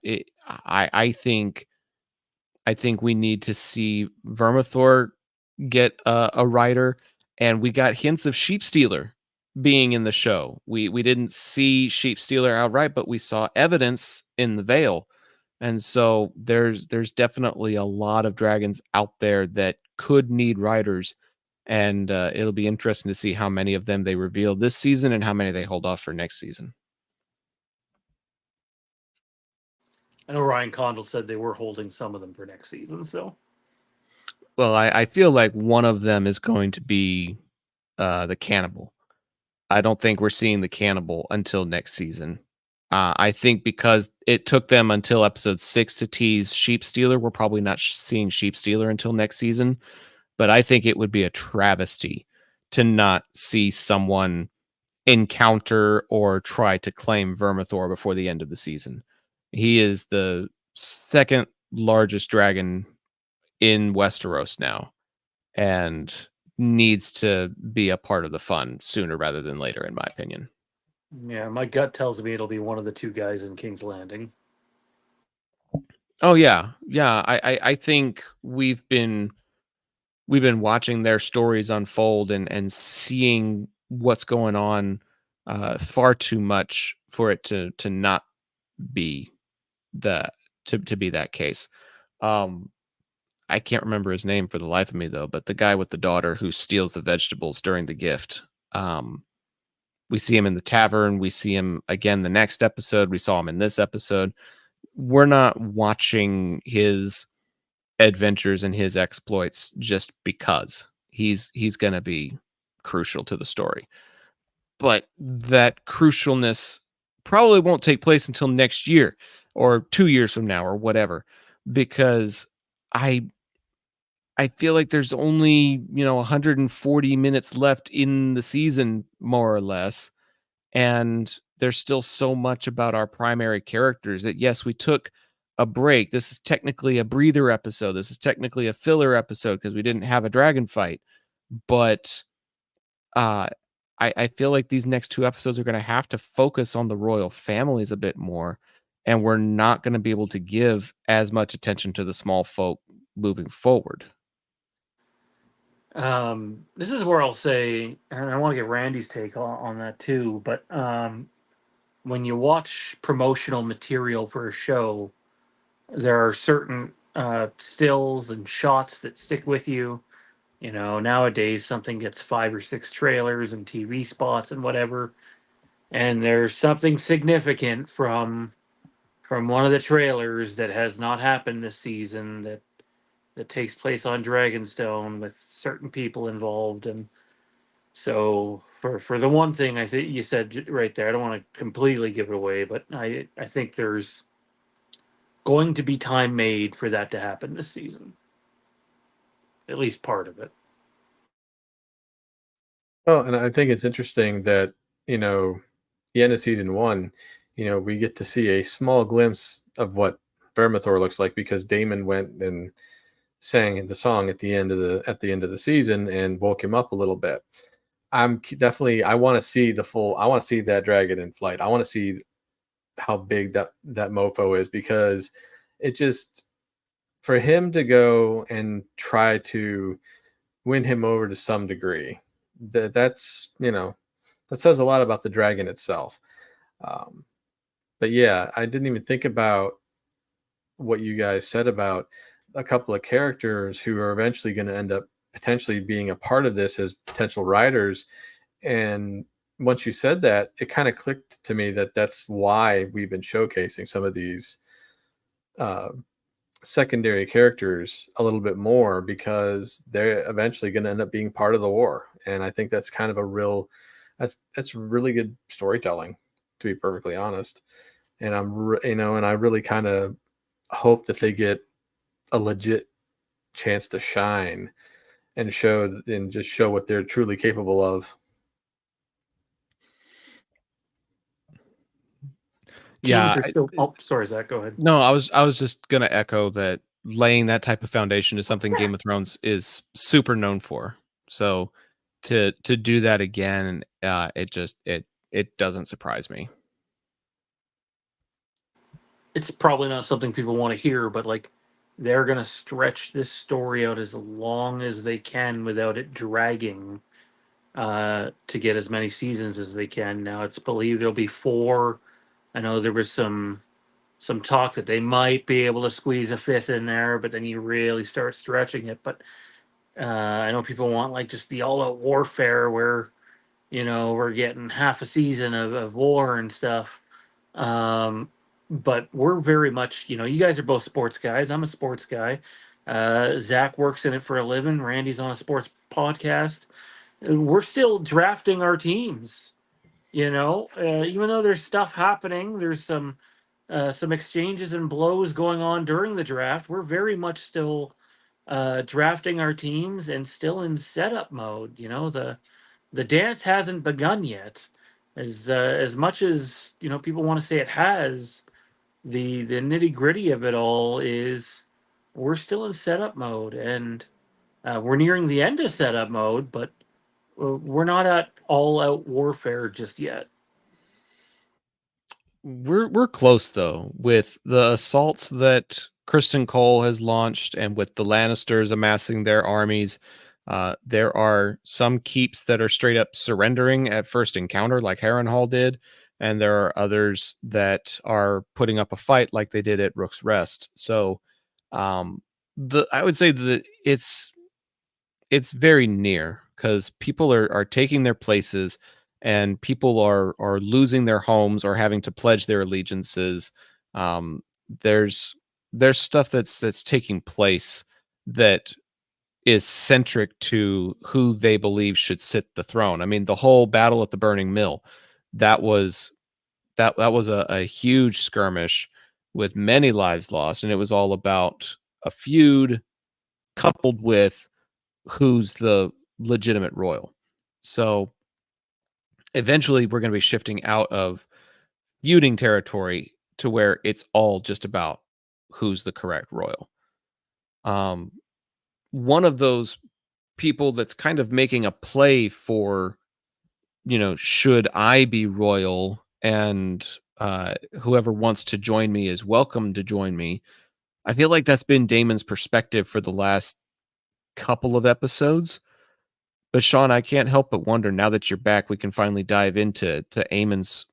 think we need to see Vermithor get a writer, and we got hints of Sheep Stealer being in the show. We didn't see Sheep Stealer outright, but we saw evidence in the Vale, and so there's definitely a lot of dragons out there that could need writers, and it'll be interesting to see how many of them they reveal this season and how many they hold off for next season. I know Ryan Condal said they were holding some of them for next season. So, Well, I feel like one of them is going to be the cannibal. I don't think we're seeing the cannibal until next season. I think because it took them until episode 6 to tease Sheep Stealer, we're probably not seeing Sheep Stealer until next season. But I think it would be a travesty to not see someone encounter or try to claim Vermithor before the end of the season. He is the second largest dragon in Westeros now and needs to be a part of the fun sooner rather than later, in my opinion. yeah, my gut tells me it'll be one of the two guys in King's Landing. Oh yeah, yeah. I think we've been watching their stories unfold and seeing what's going on far too much for it to not be the to be that case. Um, I can't remember his name for the life of me though, but the guy with the daughter who steals the vegetables during the gift. We see him in the tavern. We see him again the next episode. We saw him in this episode. We're not watching his adventures and his exploits just because he's going to be crucial to the story. But that crucialness probably won't take place until next year or 2 years from now or whatever, because I I feel like there's only, 140 minutes left in the season more or less, and there's still so much about our primary characters that yes, we took a break. This is technically a breather episode. This is technically a filler episode because we didn't have a dragon fight. But uh I feel like these next two episodes are going to have to focus on the royal families a bit more, and we're not going to be able to give as much attention to the small folk moving forward. This is where I'll say, and I want to get Randy's take on that too. But when you watch promotional material for a show, there are certain stills and shots that stick with you. You know, nowadays something gets 5 or 6 trailers and TV spots and whatever, and there's something significant from one of the trailers that has not happened this season that takes place on Dragonstone with certain people involved. And so for the one thing, I think you said right there, I don't want to completely give it away, but I think there's going to be time made for that to happen this season, at least part of it. Well, and I think it's interesting that, the end of season one, we get to see a small glimpse of what Vermithor looks like because Damon went and sang the song at the end of the season and woke him up a little bit. Definitely I want to see I want to see that dragon in flight. I want to see how big that mofo is, because it just, for him to go and try to win him over to some degree, that's that says a lot about the dragon itself. um, but yeah, I didn't even think about what you guys said about a couple of characters who are eventually going to end up potentially being a part of this as potential writers. And once you said that, it kind of clicked to me that that's why we've been showcasing some of these uh, secondary characters a little bit more, because they're eventually going to end up being part of the war. And I think that's kind of that's really good storytelling, to be perfectly honest. And and I really kind of hope that they get a legit chance to shine and just show what they're truly capable of. Teams Yeah, are still. Oh, sorry, Zach. Go ahead. no, I was just gonna echo that laying that type of foundation is something Game of Thrones is super known for. So to do that again, it doesn't surprise me. It's probably not something people want to hear, but like they're gonna stretch this story out as long as they can without it dragging, to get as many seasons as they can. Now it's believed there'll be 4. I know there was some talk that they might be able to squeeze a 5th in there, but then you really start stretching it. But I know people want like just the all out warfare where we're getting half a season of war and stuff. Um, but we're very much, you guys are both sports guys. I'm a sports guy. Zach works in it for a living. Randy's on a sports podcast. We're still drafting our teams. Even though there's stuff happening, there's some exchanges and blows going on during the draft. We're very much still drafting our teams and still in setup mode. The dance hasn't begun yet. As much as people want to say it has, the nitty gritty of it all is we're still in setup mode, and we're nearing the end of setup mode, but we're not at all out warfare just yet. We're close though with the assaults that Kristen Cole has launched, and with the Lannisters amassing their armies. There are some keeps that are straight up surrendering at first encounter, like Harrenhal did, and there are others that are putting up a fight, like they did at Rook's Rest. So, the I would say that it's very near, because people are taking their places, and people are losing their homes or having to pledge their allegiances. um there's stuff that's taking place that is centric to who they believe should sit the throne. I mean, the whole battle at the Burning Mill, that was that was a huge skirmish with many lives lost, and it was all about a feud coupled with who's the legitimate royal. So eventually we're going to be shifting out of feuding territory to where it's all just about who's the correct royal. Um, One of those people that's kind of making a play for, should I be royal, and whoever wants to join me is welcome to join me. I feel like that's been Damon's perspective for the last couple of episodes. But Sean, I can't help but wonder, now that you're back, we can finally dive into Damon's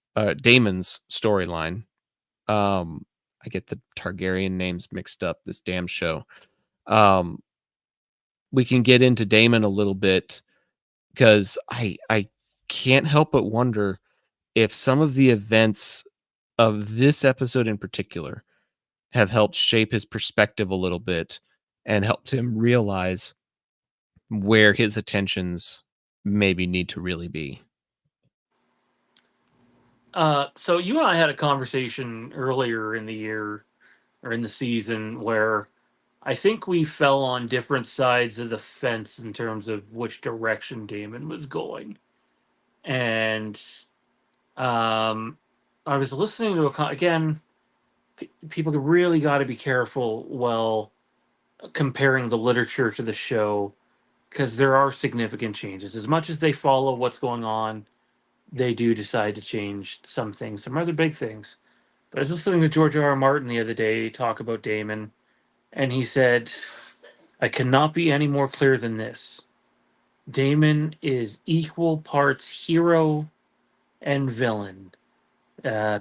storyline. I get the Targaryen names mixed up, this damn show. We can get into Damon a little bit, because I can't help but wonder if some of the events of this episode in particular have helped shape his perspective a little bit and helped him realize where his attentions maybe need to really be. So you and I had a conversation earlier in the year or in the season where I think we fell on different sides of the fence in terms of which direction Damon was going. And I was listening to again, people really got to be careful while comparing the literature to the show, because there are significant changes. As much as they follow what's going on, they do decide to change some things, some other big things. But I was listening to George R. R. Martin the other day talk about Damon, and he said, I cannot be any more clear than this. Damon is equal parts hero and villain.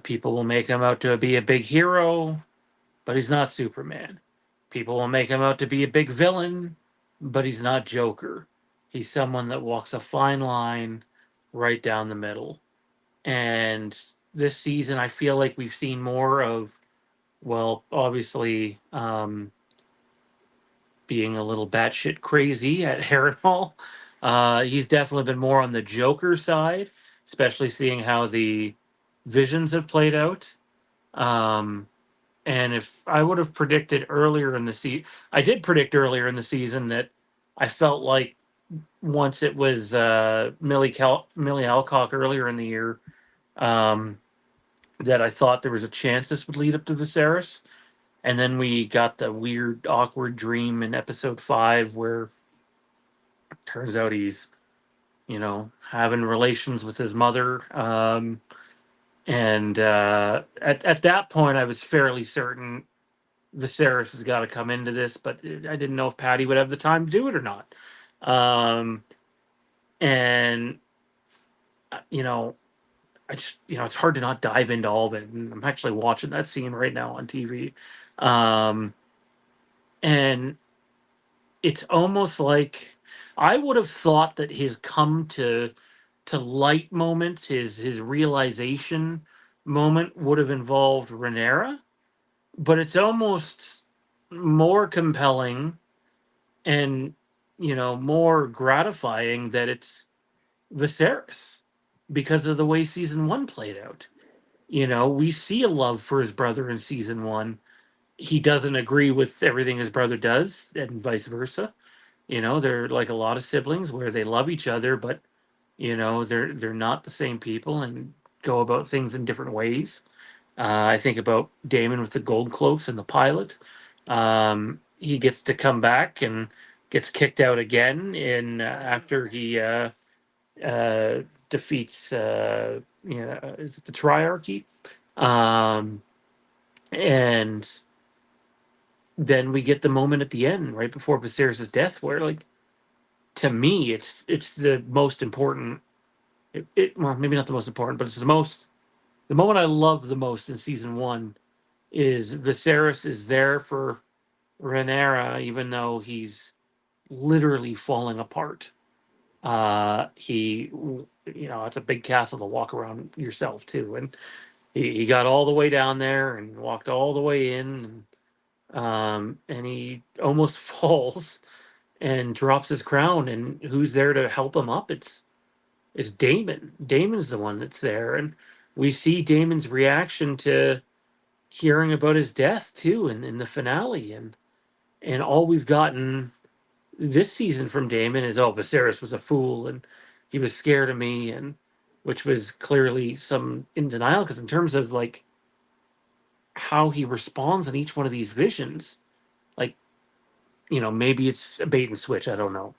People will make him out to be a big hero, but he's not Superman. People will make him out to be a big villain, but he's not Joker. He's someone that walks a fine line right down the middle. And this season, I feel like we've seen more of, well, obviously, being a little batshit crazy at Harrenhal. He's definitely been more on the Joker side, especially seeing how the visions have played out. Um, and if I would have predicted earlier in the season, I did predict earlier in the season that I felt like once it was Millie Alcock earlier in the year, um, that I thought there was a chance this would lead up to Viserys. And then we got the weird, awkward dream in episode 5 where it turns out he's, having relations with his mother. And at that point, I was fairly certain Viserys has got to come into this, but I didn't know if Patty would have the time to do it or not. And, I just, it's hard to not dive into all of it. And I'm actually watching that scene right now on TV. And it's almost like I would have thought that his come to light moment, his realization moment would have involved Rhaenyra, but it's almost more compelling and, more gratifying that it's Viserys because of the way season 1 played out. We see a love for his brother in season 1. He doesn't agree with everything his brother does, and vice versa. They're like a lot of siblings where they love each other, but they're not the same people and go about things in different ways. I think about Damon with the gold cloaks and the pilot. He gets to come back and gets kicked out again in after he defeats is it the Triarchy? Um, and then we get the moment at the end, right before Viserys' death, where, like, to me, it's the most important. Well, maybe not the most important, but it's the moment I love the most in season 1 is Viserys is there for Rhaenyra, even though he's literally falling apart. It's a big castle to walk around yourself too, and he got all the way down there and walked all the way in, and he almost falls and drops his crown. And who's there to help him up? It's Daemon. Daemon's the one that's there, and we see Daemon's reaction to hearing about his death too, in the finale, and all we've gotten this season from Daemon is, oh, Viserys was a fool and he was scared of me, and which was clearly some in denial, because in terms of, like, how he responds in each one of these visions, like, maybe it's a bait and switch, I don't know,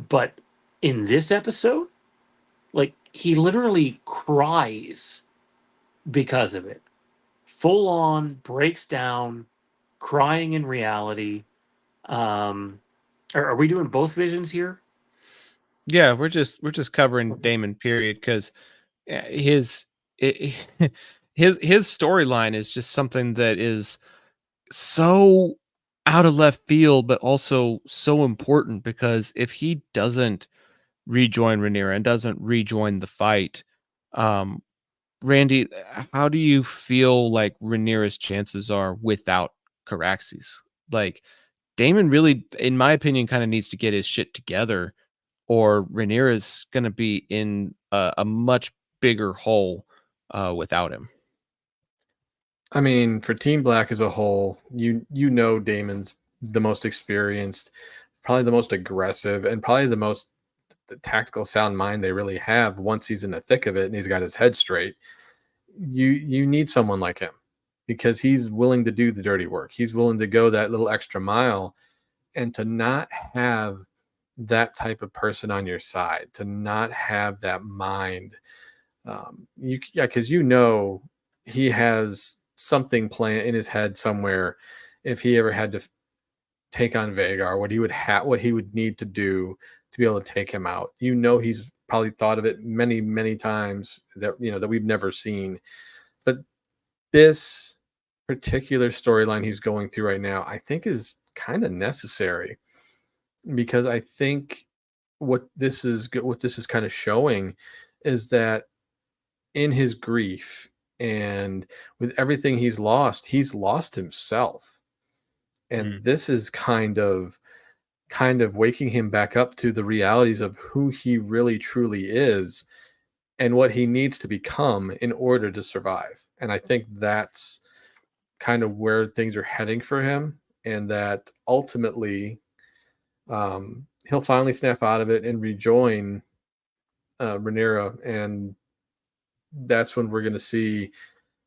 but in this episode, like, he literally cries because of it, full on breaks down, crying in reality. Are we doing both visions here? Yeah, we're just covering Damon, period, because his I- his storyline is just something that is so out of left field, but also so important, because if he doesn't rejoin Rhaenyra and doesn't rejoin the fight, um, Randy, how do you feel like Rhaenyra's chances are without Caraxes? Like, Damon really, in my opinion, kind of needs to get his shit together, or Rhaenyra's going to be in a much bigger hole without him. I mean, for Team Black as a whole, Damon's the most experienced, probably the most aggressive, and probably the tactical sound mind they really have once he's in the thick of it and he's got his head straight. You need someone like him because he's willing to do the dirty work. He's willing to go that little extra mile, and to not have that type of person on your side, to not have that mind, because he has something planned in his head somewhere. If he ever had to take on Vagar, what he would need to do to be able to take him out. He's probably thought of it many, many times that we've never seen. But this particular storyline he's going through right now, I think, is kind of necessary, because I think what this is kind of showing is that in his grief and with everything he's lost himself. And this is kind of waking him back up to the realities of who he really truly is and what he needs to become in order to survive. And I think that's kind of where things are heading for him, and that ultimately he'll finally snap out of it and rejoin Rhaenyra, and that's when we're going to see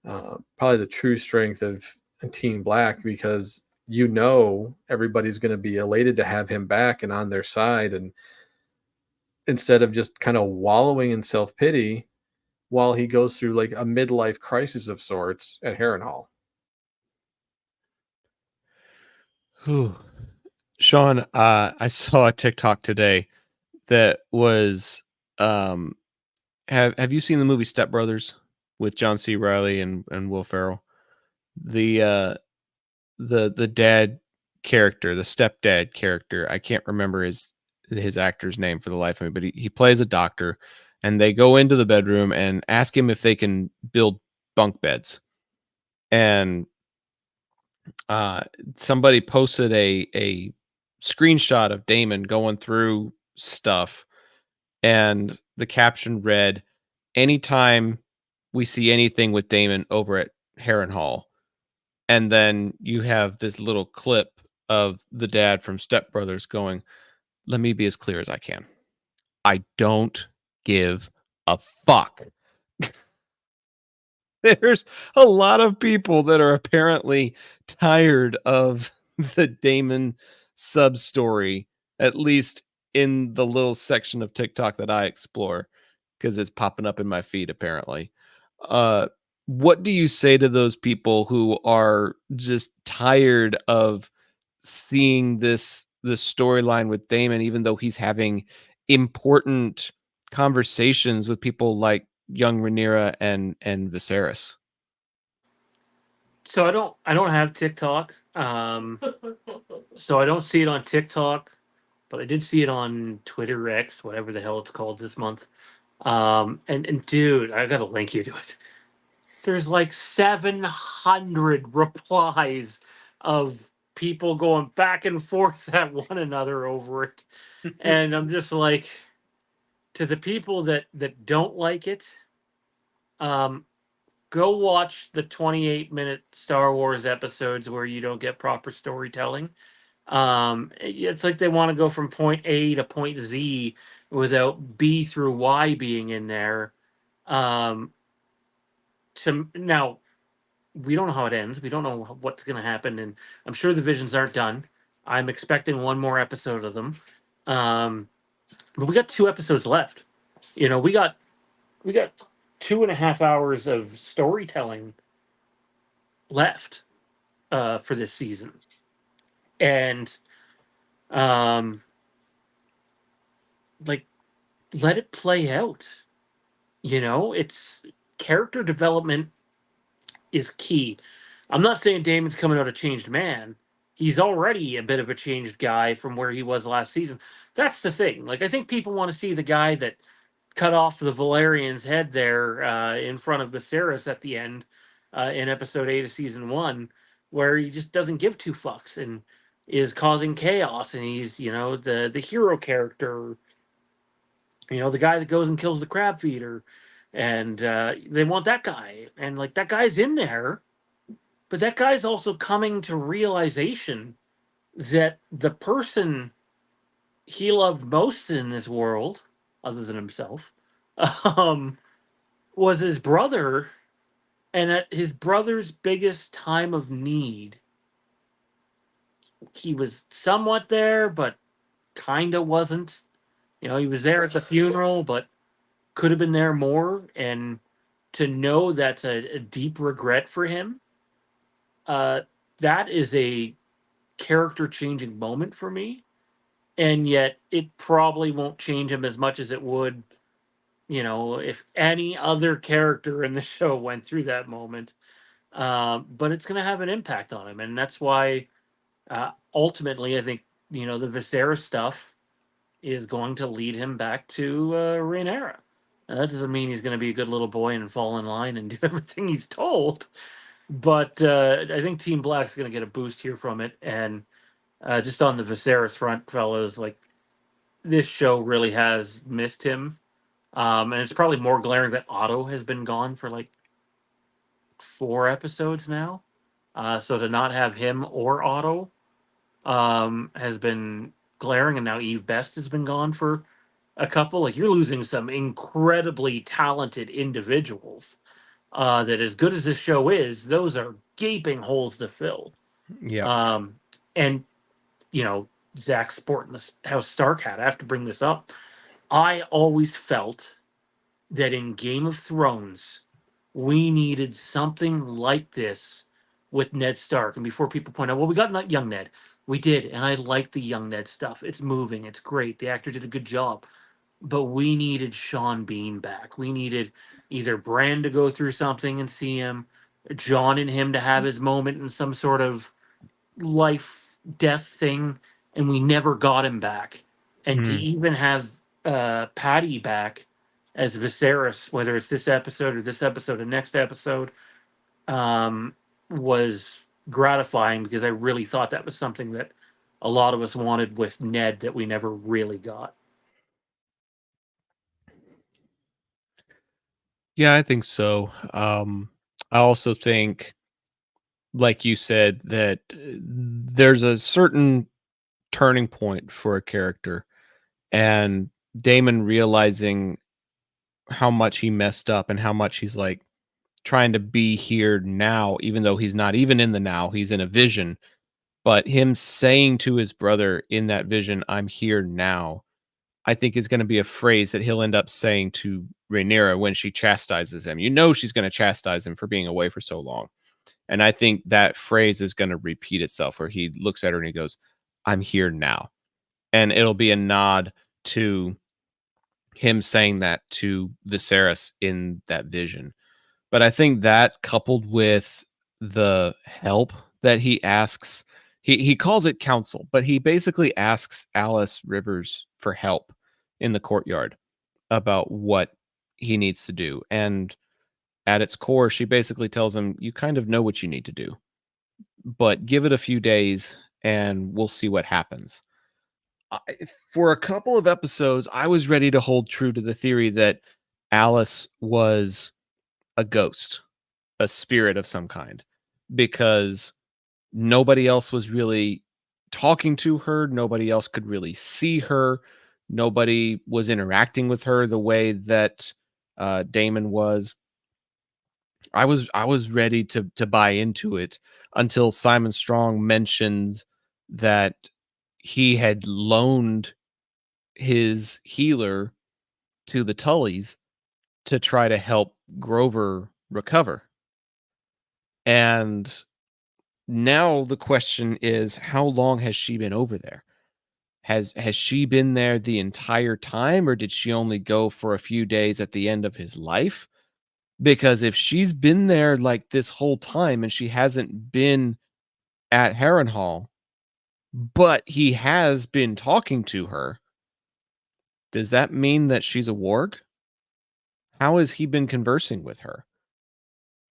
probably the true strength of Team Black, because everybody's going to be elated to have him back and on their side, and instead of just kind of wallowing in self-pity while he goes through like a midlife crisis of sorts at Harrenhal. Sean, I saw a TikTok today that was have you seen the movie Step Brothers with John C. Reilly and Will Ferrell? The dad character, the stepdad character, I can't remember his actor's name for the life of me, but he plays a doctor, and they go into the bedroom and ask him if they can build bunk beds. And somebody posted a screenshot of Damon going through stuff, and the caption read, "Anytime we see anything with Damon over at Harrenhal." And then you have this little clip of the dad from Step Brothers going, "Let me be as clear as I can. I don't give a fuck." There's a lot of people that are apparently tired of the Damon sub story, at least in the little section of TikTok that I explore, because it's popping up in my feed apparently. Uh, what do you say to those people who are just tired of seeing this storyline with Damon, even though he's having important conversations with people like young Rhaenyra and Viserys? So I don't have TikTok. So I don't see it on TikTok, but I did see it on Twitter X, whatever the hell it's called this month. And dude, I gotta link you to it. There's like 700 replies of people going back and forth at one another over it. And I'm just like, to the people that don't like it, um, go watch the 28-minute Star Wars episodes where you don't get proper storytelling. It's like they want to go from point A to point Z without B through Y being in there. Um, to now, we don't know how it ends. We don't know what's going to happen, and I'm sure the visions aren't done. I'm expecting one more episode of them, but we got 2 episodes left. You know, we got 2.5 hours of storytelling left for this season, and um, like let it play out. You know, it's character development is key. I'm not saying Damon's coming out a changed man. He's already a bit of a changed guy from where he was last season. That's the thing. Like, I think people want to see the guy that cut off the Valerian's head there in front of Viserys at the end in episode 8 of season 1, where he just doesn't give two fucks and is causing chaos. And he's, you know, the hero character, you know, the guy that goes and kills the crab feeder. And they want that guy. And, like, that guy's in there. But that guy's also coming to realization that the person he loved most in this world, other than himself, um, was his brother. And at his brother's biggest time of need, he was somewhat there, but kind of wasn't. You know, he was there at the funeral, but could have been there more. And to know that's a deep regret for him, uh, that is a character changing moment for me. And yet it probably won't change him as much as it would, you know, if any other character in the show went through that moment. But it's going to have an impact on him. And that's why ultimately I think, you know, the Viserys stuff is going to lead him back to Rhaenyra. Now, that doesn't mean he's going to be a good little boy and fall in line and do everything he's told. But I think Team Black's going to get a boost here from it. And just on the Viserys front, fellas, like, this show really has missed him. And it's probably more glaring that Otto has been gone for like 4 episodes now. So to not have him or Otto has been glaring. And now Eve Best has been gone for a couple. Like, you're losing some incredibly talented individuals. That, as good as this show is, those are gaping holes to fill. Yeah. And, you know, Zach sporting this House Stark hat. I have to bring this up. I always felt that in Game of Thrones, we needed something like this with Ned Stark. And before people point out, well, we got young Ned. We did. And I like the young Ned stuff. It's moving. It's great. The actor did a good job. But we needed Sean Bean back. We needed either Bran to go through something and see him, John and him to have his moment in some sort of life death thing, and we never got him back. And to even have Patty back as Viserys, whether it's this episode or next episode, was gratifying, because I really thought that was something that a lot of us wanted with Ned that we never really got. Yeah, I think so. I also think, like you said, that there's a certain turning point for a character, and Damon realizing how much he messed up and how much he's like trying to be here now, even though he's not even in the now, he's in a vision. But him saying to his brother in that vision, "I'm here now," I think is going to be a phrase that he'll end up saying to Rhaenyra when she chastises him. You know, she's going to chastise him for being away for so long. And I think that phrase is going to repeat itself where he looks at her and he goes, "I'm here now." And it'll be a nod to him saying that to Viserys in that vision. But I think that, coupled with the help that he asks, he calls it counsel, but he basically asks Alice Rivers for help in the courtyard about what he needs to do. And at its core, she basically tells him, "You kind of know what you need to do, but give it a few days and we'll see what happens." I, for a couple of episodes, I was ready to hold true to the theory that Alice was a ghost, a spirit of some kind, because nobody else was really talking to her. Nobody else could really see her. Nobody was interacting with her the way that Damon was. I was ready to buy into it until Simon Strong mentioned that he had loaned his healer to the Tullys to try to help Grover recover. And now the question is, how long has she been over there? Has she been there the entire time, or did she only go for a few days at the end of his life? Because if she's been there like this whole time and she hasn't been at Harrenhal, but he has been talking to her, does that mean that she's a warg? How has he been conversing with her?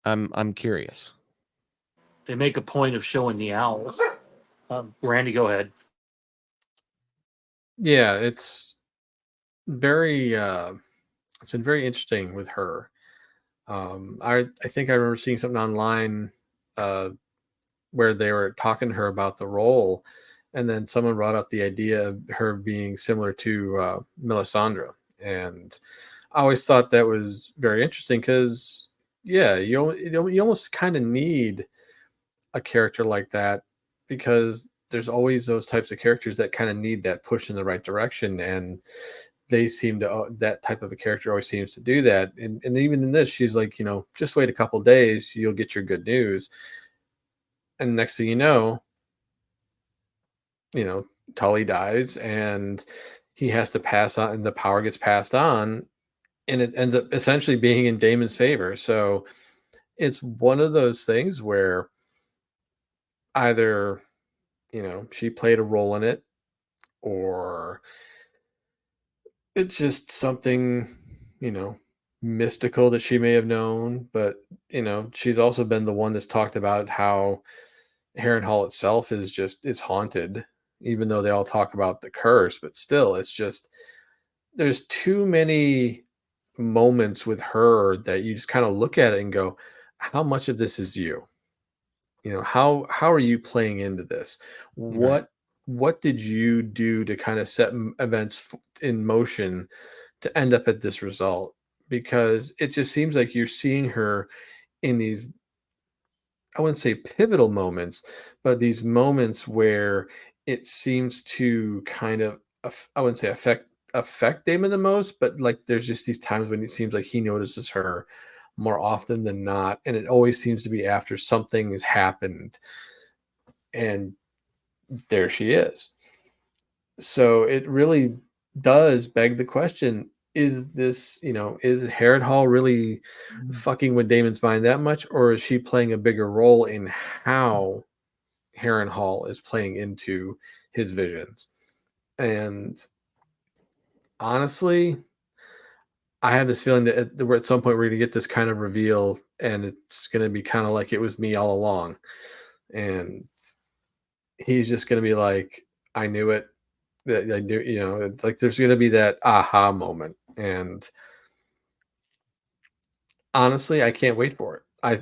I'm curious. They make a point of showing the owls. Randy, go ahead. Yeah, very it's been very interesting with her. I think I remember seeing something online where they were talking to her about the role, and then someone brought up the idea of her being similar to Melisandre, and I always thought that was very interesting because, yeah, you almost kind of need a character like that, because there's always those types of characters that kind of need that push in the right direction, and they seem to that type of a character always seems to do that. And even in this, she's like, just wait a couple days, you'll get your good news. And next thing you know, Tully dies and he has to pass on, and the power gets passed on, and it ends up essentially being in Damon's favor. So it's one of those things where either, she played a role in it, or it's just something, you know, mystical that she may have known. But, she's also been the one that's talked about how Harrenhal itself is haunted, even though they all talk about the curse, but still it's just, there's too many moments with her that you just kind of look at it and go, how much of this is you? How are you playing into this? Right. What did you do to kind of set events in motion to end up at this result? Because it just seems like you're seeing her in these, I wouldn't say pivotal moments, but these moments where it seems to kind of, I wouldn't say affect Damon the most, but like there's just these times when it seems like he notices her more often than not, and it always seems to be after something has happened, and there she is. So it really does beg the question: is this, is Harrenhal really fucking with Damon's mind that much, or is she playing a bigger role in how Harrenhal is playing into his visions? And honestly, I have this feeling that we're at some point we're going to get this kind of reveal and it's going to be kind of like it was me all along. And he's just going to be like, I knew it. That I knew, like there's going to be that aha moment. And honestly, I can't wait for it. I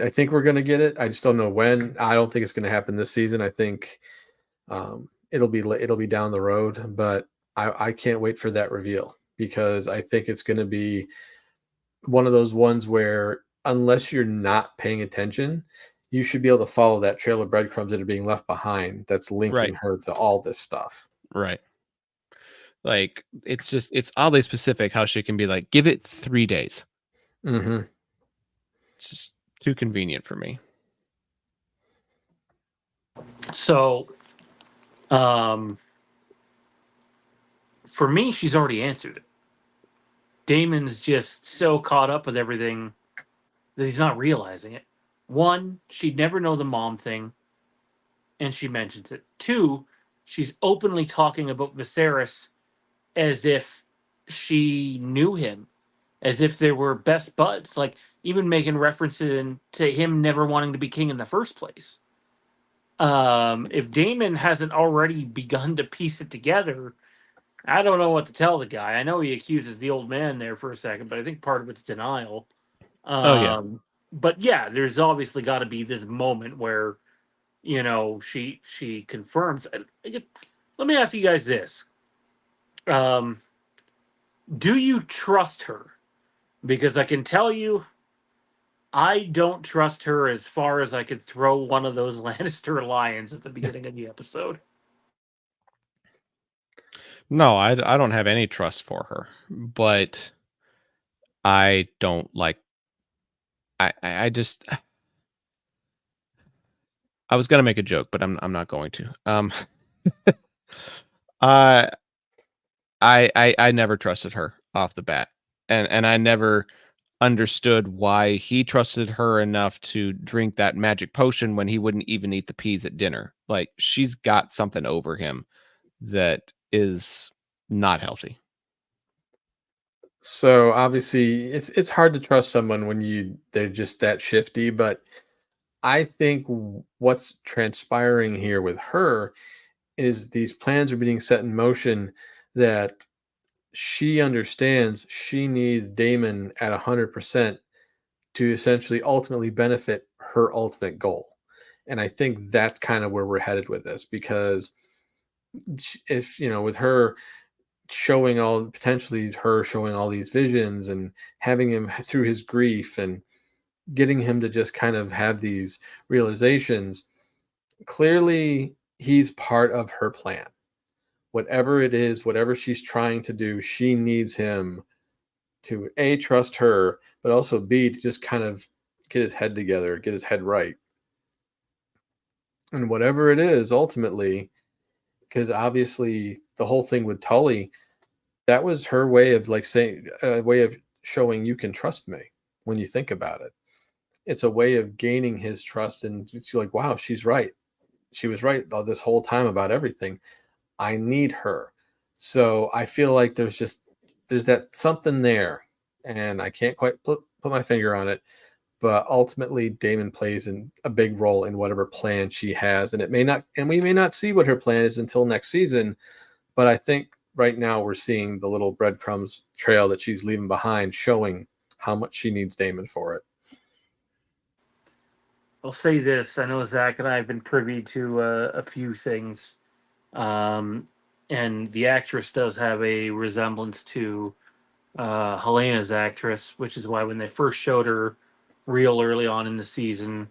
think we're going to get it. I just don't know when. I don't think it's going to happen this season. I think it'll be down the road, but I can't wait for that reveal, because I think it's going to be one of those ones where, unless you're not paying attention, you should be able to follow that trail of breadcrumbs that are being left behind that's linking Right. her to all this stuff. Right. Like, it's oddly specific how she can be like, give it 3 days. Mm-hmm. It's just too convenient for me. So, for me, she's already answered it. Damon's just so caught up with everything that he's not realizing it. One, she'd never know the mom thing, and she mentions it. Two, she's openly talking about Viserys as if she knew him, as if they were best buds, like even making references to him never wanting to be king in the first place. If Damon hasn't already begun to piece it together, I don't know what to tell the guy. I know he accuses the old man there for a second, but I think part of it's denial. Oh, yeah. But yeah, there's obviously got to be this moment where, she confirms. Let me ask you guys this: do you trust her? Because I can tell you, I don't trust her as far as I could throw one of those Lannister lions at the beginning of the episode. No, I don't have any trust for her, but I don't like. I just. I was gonna make a joke, but I'm not going to. I I never trusted her off the bat, and I never understood why he trusted her enough to drink that magic potion when he wouldn't even eat the peas at dinner. Like, she's got something over him that is not healthy. So obviously, it's hard to trust someone when they're just that shifty. But I think what's transpiring here with her is these plans are being set in motion, that she understands she needs Damon at 100% to essentially ultimately benefit her ultimate goal. And I think that's kind of where we're headed with this, because if, with her showing all these visions and having him through his grief and getting him to just kind of have these realizations, clearly he's part of her plan. Whatever it is, whatever she's trying to do, she needs him to A, trust her, but also B, to just kind of get his head together, get his head right. And whatever it is, ultimately, because obviously the whole thing with Tully, that was her way of like saying, a way of showing you can trust me. When you think about it, it's a way of gaining his trust. And it's like, wow, she's right. She was right all this whole time about everything. I need her. So I feel like there's that something there, and I can't quite put my finger on it. But ultimately, Damon plays a big role in whatever plan she has, and we may not see what her plan is until next season. But I think right now we're seeing the little breadcrumbs trail that she's leaving behind, showing how much she needs Damon for it. I'll say this: I know Zach and I have been privy to a few things, and the actress does have a resemblance to Helena's actress, which is why when they first showed her real early on in the season,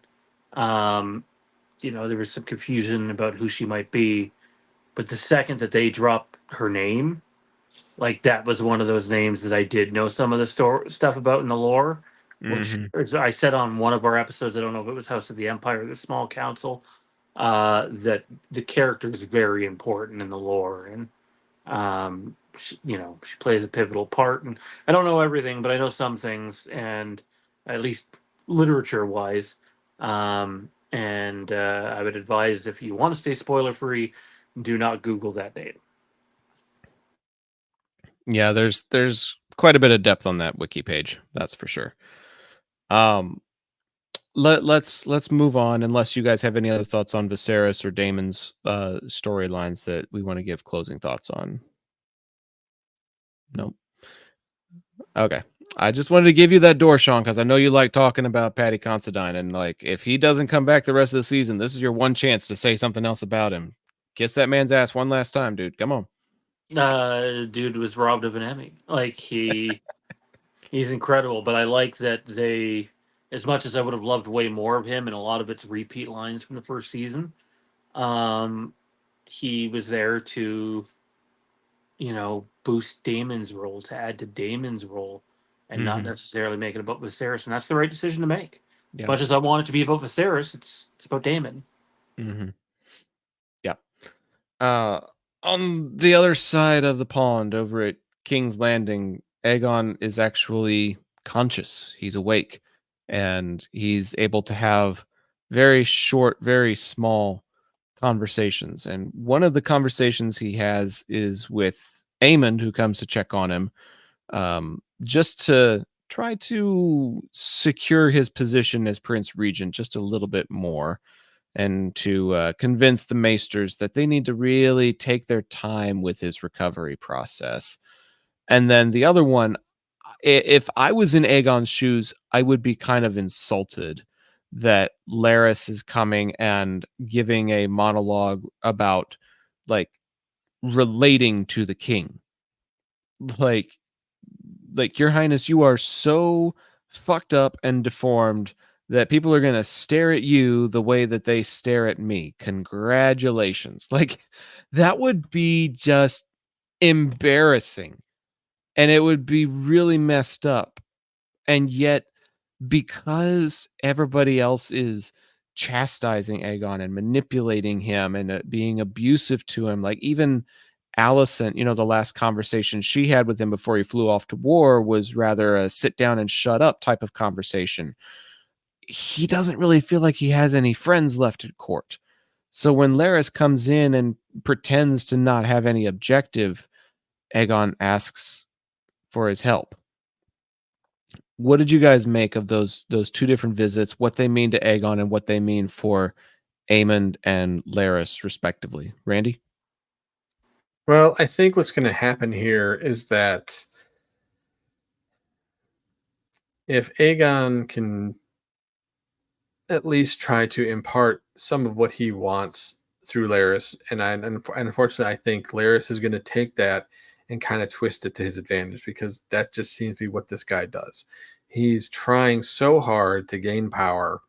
there was some confusion about who she might be. But the second that they dropped her name, like that was one of those names that I did know some of the stuff about in the lore, which as I said on one of our episodes, I don't know if it was House of the Empire or the Small Council, that the character is very important in the lore. And she plays a pivotal part, and I don't know everything, but I know some things, and at least literature wise. And I would advise, if you want to stay spoiler free, do not Google that name. Yeah, there's quite a bit of depth on that wiki page, that's for sure. Um, let's move on. Unless you guys have any other thoughts on Viserys or Daemon's storylines that we want to give closing thoughts on. Nope. Okay. I just wanted to give you that door, Sean, because I know you like talking about Patty Considine, and like if he doesn't come back the rest of the season, this is your one chance to say something else about him. Kiss that man's ass one last time, dude. Come on. Dude was robbed of an Emmy. Like he's incredible, but I like that they, as much as I would have loved way more of him, and a lot of it's repeat lines from the first season. He was there to, boost Damon's role, to add to Damon's role, and not necessarily make it about Viserys. And that's the right decision to make. Yeah. As much as I want it to be about Viserys, it's about Daemon. Yeah. On the other side of the pond, over at King's Landing, Aegon is actually conscious. He's awake, and he's able to have very short, very small conversations. And one of the conversations he has is with Aemond, who comes to check on him, just to try to secure his position as Prince Regent just a little bit more, and to convince the Maesters that they need to really take their time with his recovery process. And then the other one, if I was in Aegon's shoes, I would be kind of insulted that Larys is coming and giving a monologue about like relating to the king. Like Your Highness, you are so fucked up and deformed that people are going to stare at you the way that they stare at me. Congratulations. Like, that would be just embarrassing. And it would be really messed up. And yet, because everybody else is chastising Aegon and manipulating him and being abusive to him, like even Alicent, the last conversation she had with him before he flew off to war was rather a sit down and shut up type of conversation. He doesn't really feel like he has any friends left at court. So when Larys comes in and pretends to not have any objective, Aegon asks for his help. What did you guys make of those two different visits, what they mean to Aegon and what they mean for Aemond and Larys, respectively? Randy? Well, I think what's going to happen here is that if Aegon can at least try to impart some of what he wants through Larys, and unfortunately, I think Larys is going to take that and kind of twist it to his advantage, because that just seems to be what this guy does. He's trying so hard to gain power,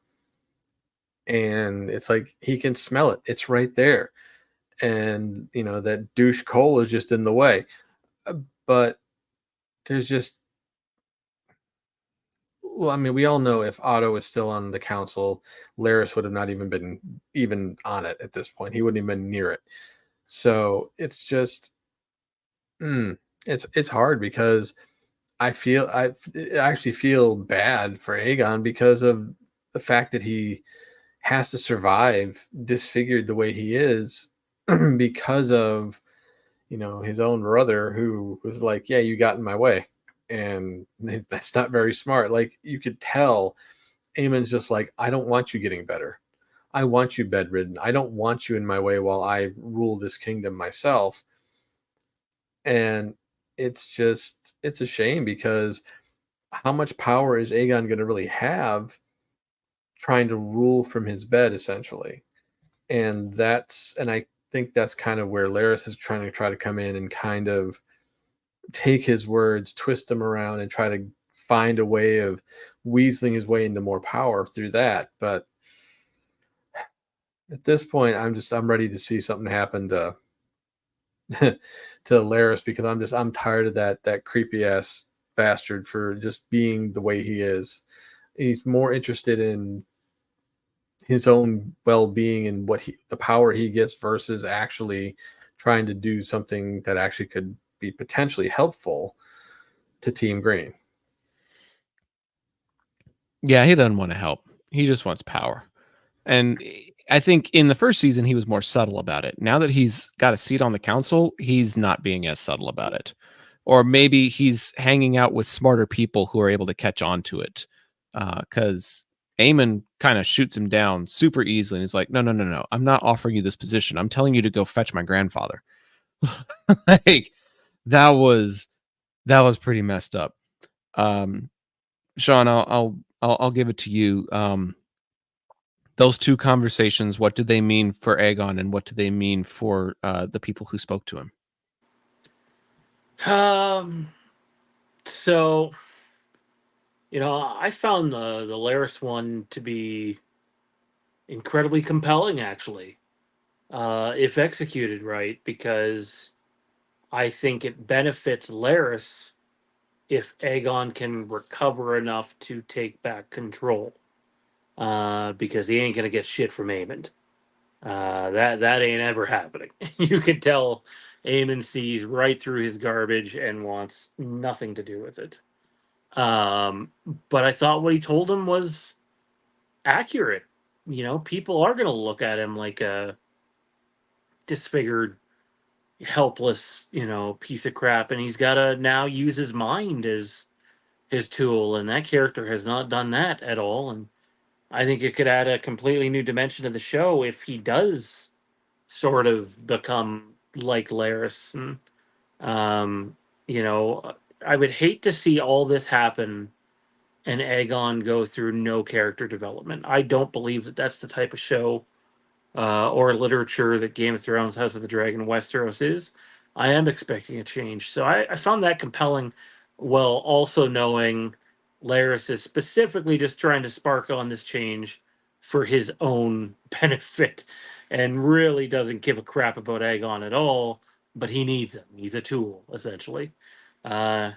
and it's like he can smell it. It's right there. And, that douche Cole is just in the way. But there's just, well, I mean, we all know if Otto is still on the council, Larys would have not even been even on it at this point. He wouldn't even been near it. So it's just, it's hard, because I actually feel bad for Aegon because of the fact that he has to survive disfigured the way he is because of, his own brother, who was like, yeah, you got in my way. And that's not very smart. Like, you could tell Aemon's just like, I don't want you getting better. I want you bedridden. I don't want you in my way while I rule this kingdom myself. And it's a shame, because how much power is Aegon going to really have trying to rule from his bed, essentially? And I think that's kind of where Larys is trying to come in and kind of take his words, twist them around, and try to find a way of weaseling his way into more power through that. But at this point, I'm ready to see something happen to to Larys, because I'm tired of that creepy ass bastard for just being the way he is. He's more interested in his own well-being and the power he gets, versus actually trying to do something that actually could be potentially helpful to Team Green. Yeah, he doesn't want to help. He just wants power. And I think in the first season, he was more subtle about it. Now that he's got a seat on the council, he's not being as subtle about it. Or maybe he's hanging out with smarter people who are able to catch on to it. because Aemon kind of shoots him down super easily, and he's like, "No, no, no, no! I'm not offering you this position. I'm telling you to go fetch my grandfather." Like that was pretty messed up. Sean, I'll give it to you. Those two conversations, what did they mean for Aegon, and what do they mean for the people who spoke to him? So, I found the Laris one to be incredibly compelling, actually, if executed right, because I think it benefits Laris if Aegon can recover enough to take back control, because he ain't gonna get shit from Aemond. That ain't ever happening. You can tell Aemon sees right through his garbage and wants nothing to do with it. But I thought what he told him was accurate. People are gonna look at him like a disfigured, helpless, piece of crap, and he's gotta now use his mind as his tool, and that character has not done that at all. And I think it could add a completely new dimension to the show if he does sort of become like Laris. And um, you know, I would hate to see all this happen and Aegon go through no character development. I don't believe that that's the type of show or literature that Game of Thrones, House of the Dragon, Westeros is. I am expecting a change. So I found that compelling, while also knowing Laris is specifically just trying to spark on this change for his own benefit and really doesn't give a crap about Aegon at all, but he needs him. He's a tool, essentially. Uh,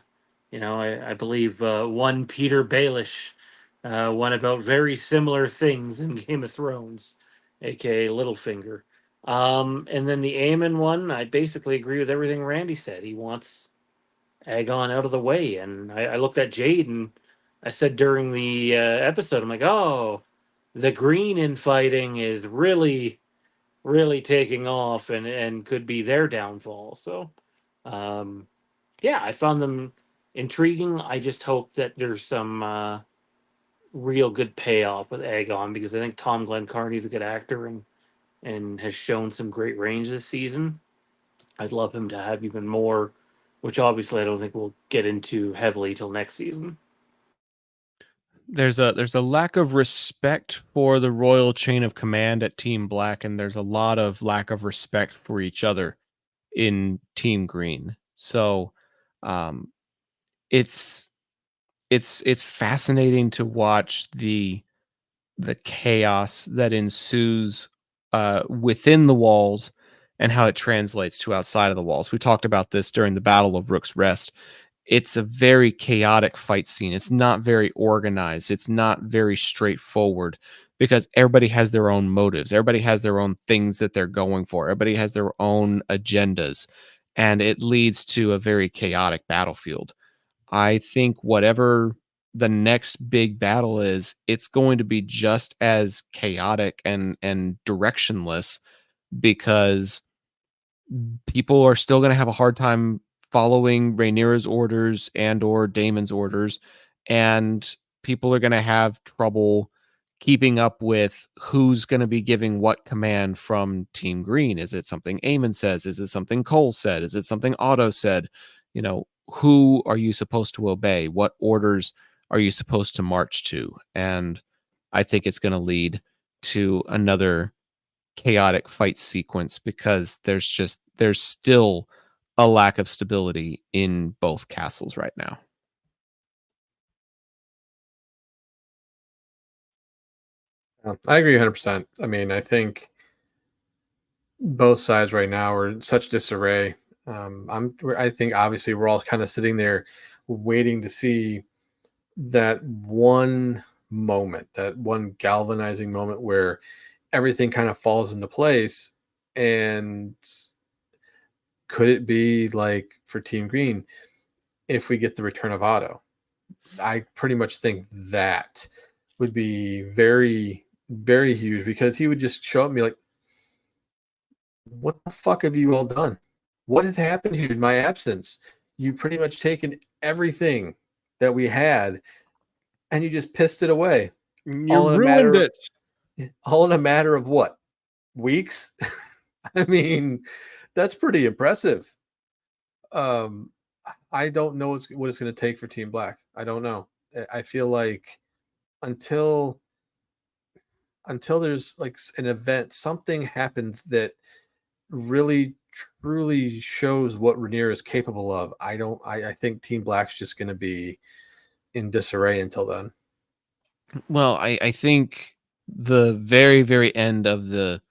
I believe one Peter Baelish one about very similar things in Game of Thrones, aka Littlefinger. And then the Aemon one, I basically agree with everything Randy said. He wants Aegon out of the way. And I looked at Jade and I said during the episode, I'm like, oh, the green infighting is really, really taking off and could be their downfall. So, um, yeah, I found them intriguing. I just hope that there's some real good payoff with Aegon, because I think Tom Glencarney's a good actor and has shown some great range this season. I'd love him to have even more, which obviously I don't think we'll get into heavily till next season. There's a lack of respect for the royal chain of command at Team Black, and there's a lot of lack of respect for each other in Team Green. So, um, it's it's fascinating to watch the chaos that ensues within the walls and how it translates to outside of the walls. We talked about this during the Battle of Rook's Rest. It's a very chaotic fight scene. It's not very organized. It's not very straightforward because everybody has their own motives. Everybody has their own things that they're going for. Everybody has their own agendas. And it leads to a very chaotic battlefield. I think whatever the next big battle is, it's going to be just as chaotic and directionless because people are still going to have a hard time following Rhaenyra's orders and or Daemon's orders, and people are going to have trouble keeping up with who's going to be giving what command from Team Green. Is it something Aemon says? Is it something Cole said? Is it something Otto said? Who are you supposed to obey? What orders are you supposed to march to? And I think it's going to lead to another chaotic fight sequence because there's still a lack of stability in both castles right now. I agree 100%. I mean, I think both sides right now are in such disarray. I think obviously we're all kind of sitting there waiting to see that one moment, that one galvanizing moment where everything kind of falls into place. And could it be like for Team Green if we get the return of Otto? I pretty much think that would be very, very huge because he would just show up and be like, what the fuck have you all done? What has happened here in my absence? You've pretty much taken everything that we had and you just pissed it away. You All in a ruined matter, it. all in a matter of what? Weeks? I mean, that's pretty impressive. Um, I don't know what it's going to take for Team Black. I don't know. I feel like until there's like an event, something happens that really truly shows what Rhaenyra is capable of. I think Team Black's just going to be in disarray until then. Well, I think the very, very end of the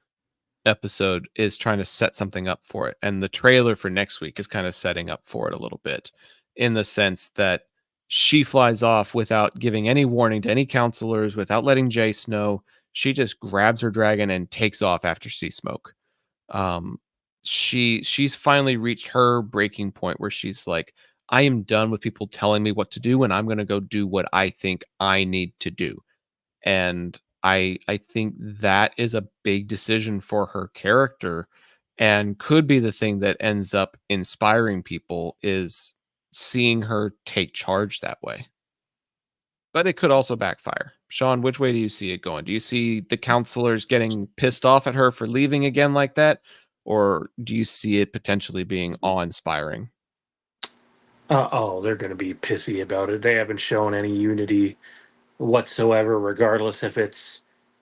episode is trying to set something up for it. And the trailer for next week is kind of setting up for it a little bit, in the sense that she flies off without giving any warning to any counselors, without letting Jace know. She just grabs her dragon and takes off after Sea Smoke. Um, she's finally reached her breaking point where she's like, I am done with people telling me what to do, and I'm going to go do what I think I need to do. And I think that is a big decision for her character, and could be the thing that ends up inspiring people, is seeing her take charge that way. But it could also backfire. Sean, which way do you see it going? Do you see the counselors getting pissed off at her for leaving again like that? Or do you see it potentially being awe-inspiring? They're going to be pissy about it. They haven't shown any unity whatsoever, regardless if it's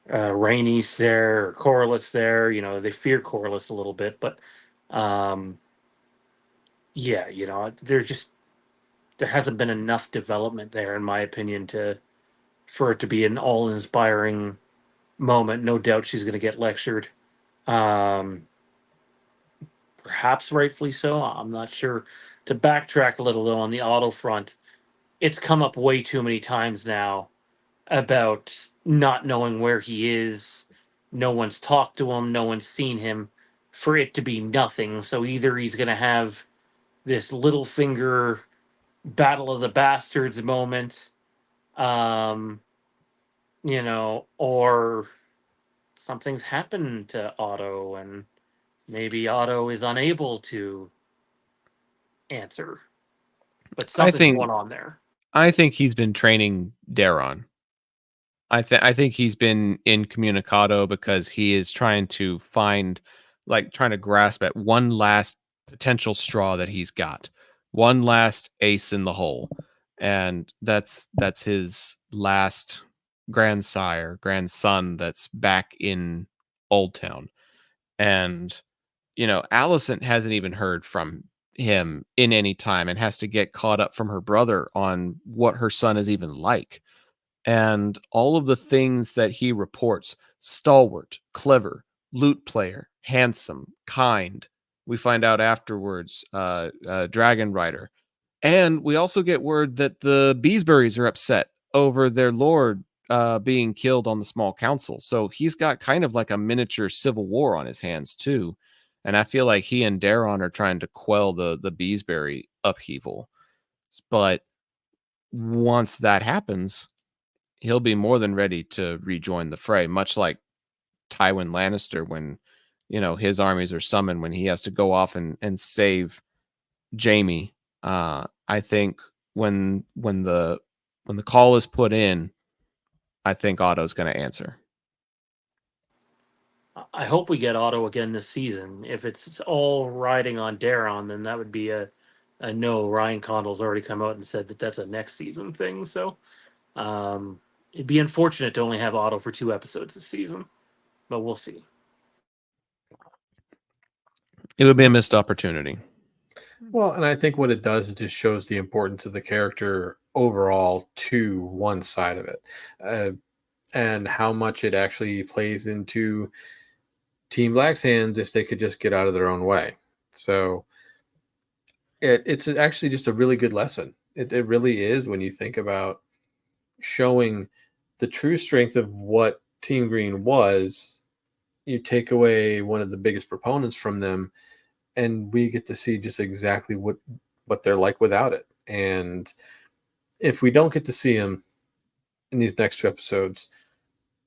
Rhaenys there or Corlys there. You know, they fear Corlys a little bit, but yeah, you know, there hasn't been enough development there, in my opinion, for it to be an all-inspiring moment. No doubt she's going to get lectured. Perhaps rightfully so. I'm not sure. To backtrack a little, though, on the Otto front, it's come up way too many times now about not knowing where he is. No one's talked to him. No one's seen him, for it to be nothing. So either he's going to have this Littlefinger Battle of the Bastards moment, you know, or something's happened to Otto, and maybe Otto is unable to answer. But something's going on there. I think he's been training Daron. I think he's been incommunicado because he is trying to trying to grasp at one last potential straw that he's got, one last ace in the hole, and that's his last grandson that's back in Old Town. And you know, Alicent hasn't even heard from him in any time, and has to get caught up from her brother on what her son is even like. And all of the things that he reports: stalwart, clever, lute player, handsome, kind. We find out afterwards, dragon rider. And we also get word that the Beesburys are upset over their lord being killed on the small council. So he's got kind of like a miniature civil war on his hands too. And I feel like he and Daron are trying to quell the Beesbury upheaval. But once that happens, he'll be more than ready to rejoin the fray, much like Tywin Lannister when, you know, his armies are summoned, when he has to go off and save Jaime. I think when the call is put in, I think Otto's going to answer. I hope we get Otto again this season. If it's all riding on Daron, then that would be a no. Ryan Condal's already come out and said that that's a next season thing. So it'd be unfortunate to only have Otto for 2 episodes this season, but we'll see. It would be a missed opportunity. Well, and I think what it does, it just shows the importance of the character overall to one side of it, and how much it actually plays into Team Black's hands if they could just get out of their own way. So it's actually just a really good lesson. It really is, when you think about showing the true strength of what Team Green was. You take away one of the biggest proponents from them, and we get to see just exactly what they're like without it. And if we don't get to see him in these next 2 episodes,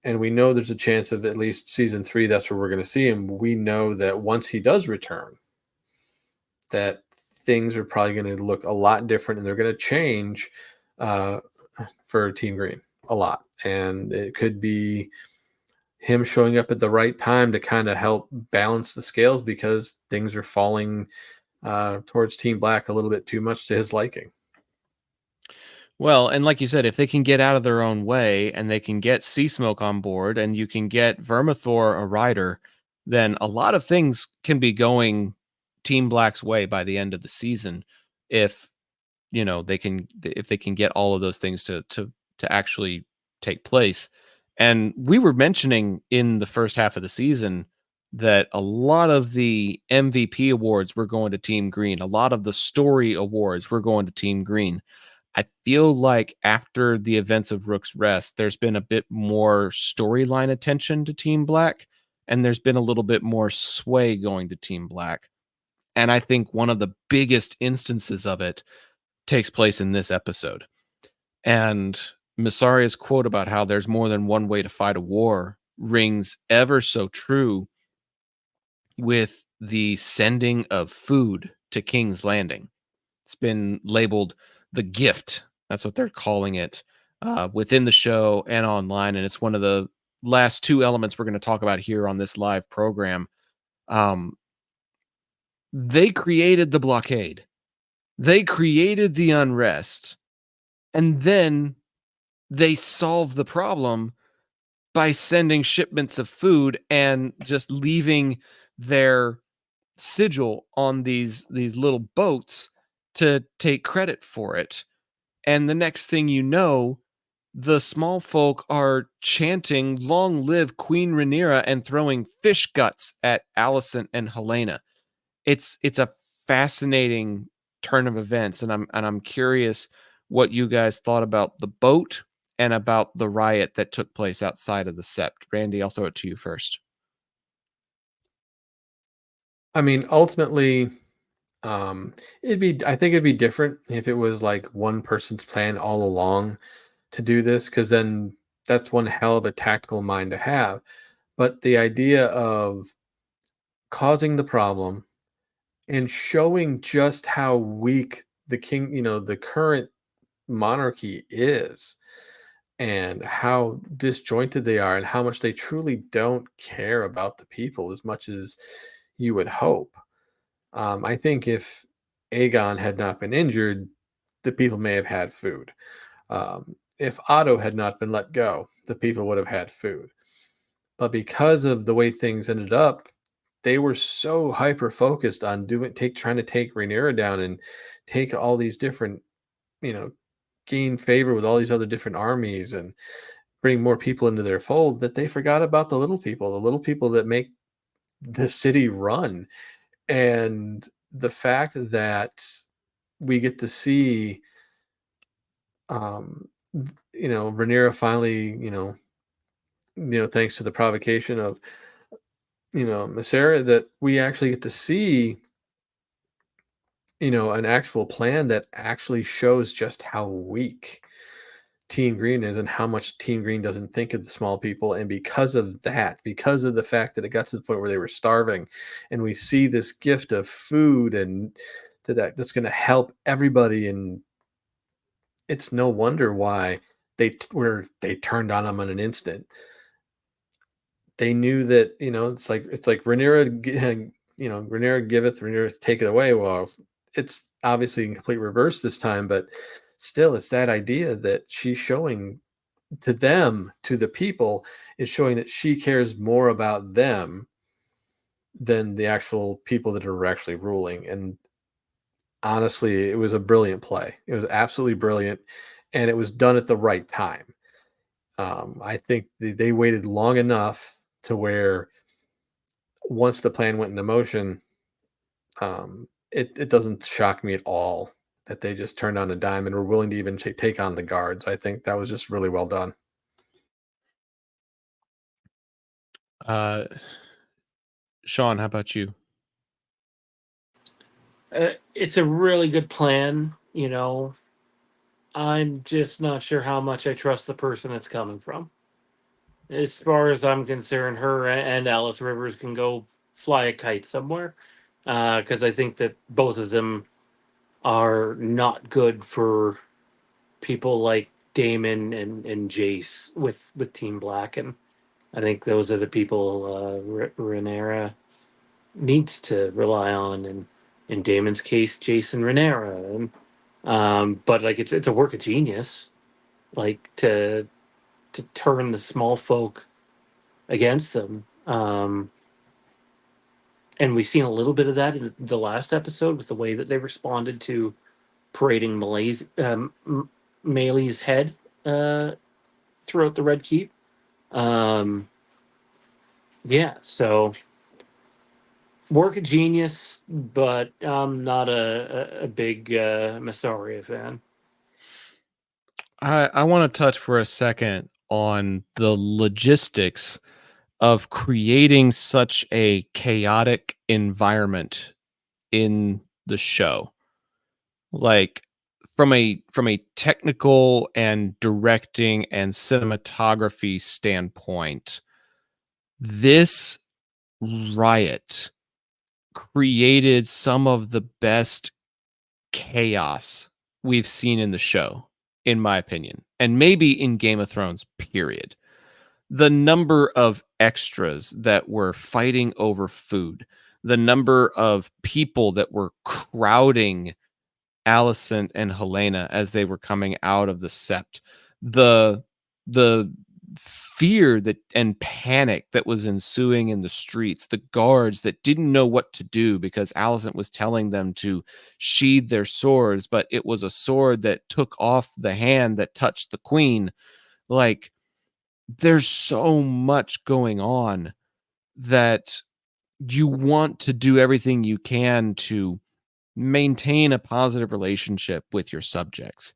and we know there's a chance of at least season 3, that's where we're going to see him, we know that once he does return, that things are probably going to look a lot different, and they're going to change for for Team Green, a lot. And it could be him showing up at the right time to kind of help balance the scales because things are falling towards Team Black a little bit too much to his liking. Well, and like you said, if they can get out of their own way and they can get Sea Smoke on board and you can get Vermithor a rider, then a lot of things can be going Team Black's way by the end of the season if they can get all of those things to actually take place. And we were mentioning in the first half of the season that a lot of the MVP awards were going to Team Green. A lot of the story awards were going to Team Green. I feel like after the events of Rook's Rest, there's been a bit more storyline attention to Team Black, and there's been a little bit more sway going to Team Black. And I think one of the biggest instances of it takes place in this episode. And Masaria's quote about how there's more than one way to fight a war rings ever so true with the sending of food to King's Landing. It's been labeled the gift. That's what they're calling it within the show and online. And it's one of the last two elements we're going to talk about here on this live program. They created the blockade. They created the unrest. And then they solved the problem by sending shipments of food and just leaving their sigil on these little boats to take credit for it. And the next thing you know, the Smallfolk are chanting "Long live Queen Rhaenyra" and throwing fish guts at Alicent and Helena. It's a fascinating turn of events, and I'm curious what you guys thought about the boat and about the riot that took place outside of the Sept. Randy, I'll throw it to you first. I mean, ultimately, I think it'd be different if it was like one person's plan all along to do this, because then that's one hell of a tactical mind to have. But the idea of causing the problem and showing just how weak the king, the current monarchy is, and how disjointed they are, and how much they truly don't care about the people as much as you would hope. I think if Aegon had not been injured, the people may have had food. If Otto had not been let go, the people would have had food. But because of the way things ended up, they were so hyper focused on trying to take Rhaenyra down and take all these different, gain favor with all these other different armies and bring more people into their fold, that they forgot about the little people that make the city run. And the fact that we get to see, Rhaenyra finally, thanks to the provocation of, Masera, that we actually get to see, an actual plan that actually shows just how weak Team Green is and how much Team Green doesn't think of the small people. And because of that, because of the fact that it got to the point where they were starving, and we see this gift of food and that's going to help everybody, and it's no wonder why they turned on them in an instant. They knew that, it's like Rhaenyra, Rhaenyra giveth, Rhaenyra take it away. Well, it's obviously in complete reverse this time, but still, it's that idea that she's showing to them, to the people, is showing that she cares more about them than the actual people that are actually ruling. And honestly, it was a brilliant play. It was absolutely brilliant, and it was done at the right time. I think they waited long enough to where once the plan went into motion, it doesn't shock me at all that they just turned on a dime and were willing to even take on the guards. I think that was just really well done. Sean, how about you? It's a really good plan, I'm just not sure how much I trust the person it's coming from. As far as I'm concerned, her and Alice Rivers can go fly a kite somewhere, because I think that both of them are not good for people like Damon and Jace with Team Black, and I think those are the people Rhaenyra needs to rely on, and in Damon's case, Jason Rhaenyra, and but like it's a work of genius, like to turn the small folk against them. And we've seen a little bit of that in the last episode with the way that they responded to parading Melee's head throughout the Red Keep. Yeah, so work of genius, but I'm not a big Massaria fan. I want to touch for a second on the logistics of creating such a chaotic environment in the show. Like from a technical and directing and cinematography standpoint, this riot created some of the best chaos we've seen in the show, in my opinion, and maybe in Game of Thrones, period. The number of extras that were fighting over food, the number of people that were crowding Alicent and Helena as they were coming out of the sept, the fear that and panic that was ensuing in the streets, the guards that didn't know what to do because Alicent was telling them to sheathe their swords, but it was a sword that took off the hand that touched the queen. Like, there's so much going on that you want to do everything you can to maintain a positive relationship with your subjects.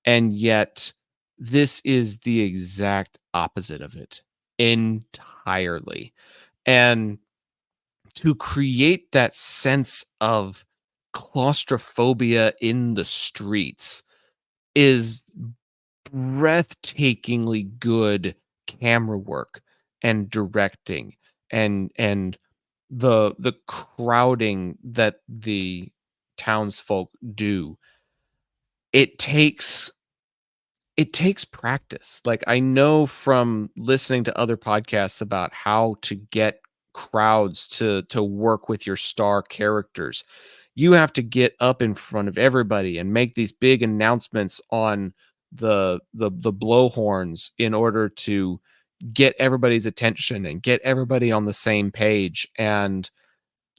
And yet, this is the exact opposite of it entirely. And to create that sense of claustrophobia in the streets is breathtakingly good camera work and directing and the crowding that the townsfolk do. It takes practice. Like, I know from listening to other podcasts about how to get crowds to work with your star characters. You have to get up in front of everybody and make these big announcements on the blowhorns in order to get everybody's attention and get everybody on the same page and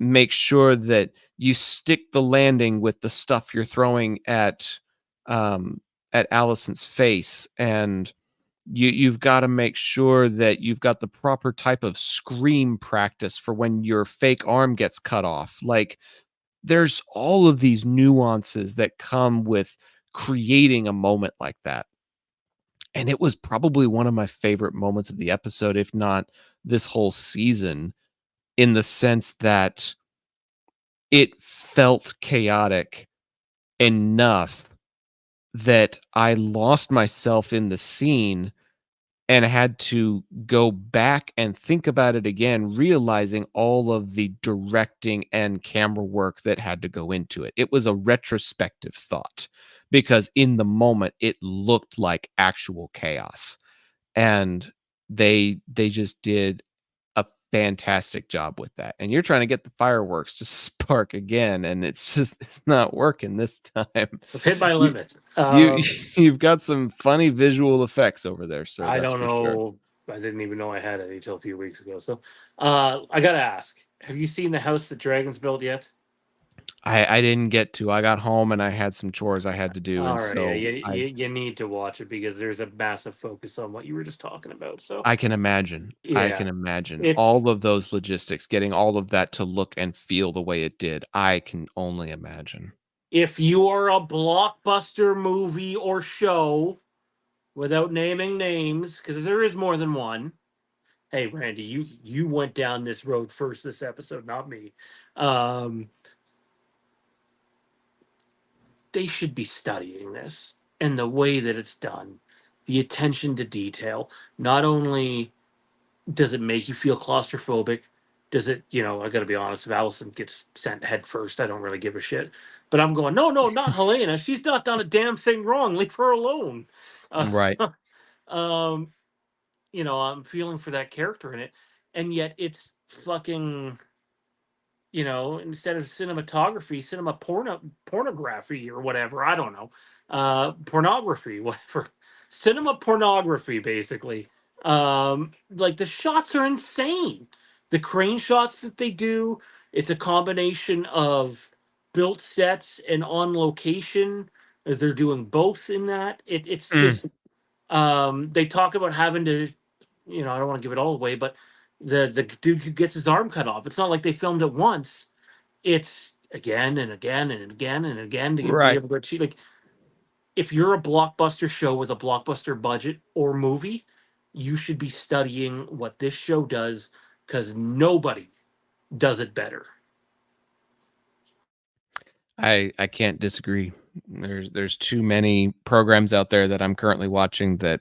make sure that you stick the landing with the stuff you're throwing at Alicent's face, and you've got to make sure that you've got the proper type of scream practice for when your fake arm gets cut off. Like, there's all of these nuances that come with creating a moment like that. And it was probably one of my favorite moments of the episode, if not this whole season, in the sense that it felt chaotic enough that I lost myself in the scene and had to go back and think about it again, realizing all of the directing and camera work that had to go into it. It was a retrospective thought because in the moment it looked like actual chaos, and they just did a fantastic job with that. And you're trying to get the fireworks to spark again, and it's not working this time. I've hit my limit. You've got some funny visual effects over there, sir. I That's don't for sure. know. I didn't even know I had it until a few weeks ago. So I gotta ask: have you seen the house that dragons built yet? I didn't get to. I got home and I had some chores I had to do, All and right, so yeah, you need to watch it because there's a massive focus on what you were just talking about. So I can imagine. I yeah, can imagine it's all of those logistics, getting all of that to look and feel the way it did. I can only imagine. if you are a blockbuster movie or show, without naming names, because there is more than one. Hey, Randy, you went down this road first this episode, not me. They should be studying this and the way that it's done, the attention to detail. Not only does it make you feel claustrophobic, does it, I got to be honest, if Allison gets sent head first, I don't really give a shit. But I'm going, no, not Helena. She's not done a damn thing wrong. Leave her alone. Right. I'm feeling for that character in it. And yet it's fucking, instead of cinematography, pornography or whatever. I don't know. Pornography, whatever. Cinema pornography, basically. Like the shots are insane. The crane shots that they do, it's a combination of built sets and on location. They're doing both in that. It's just they talk about having to, I don't want to give it all away, but the dude who gets his arm cut off, it's not like they filmed it once. It's again and again and again and again to be Right. able to achieve. Like, if you're a blockbuster show with a blockbuster budget or movie, you should be studying what this show does, because nobody does it better. I can't disagree. There's too many programs out there that I'm currently watching that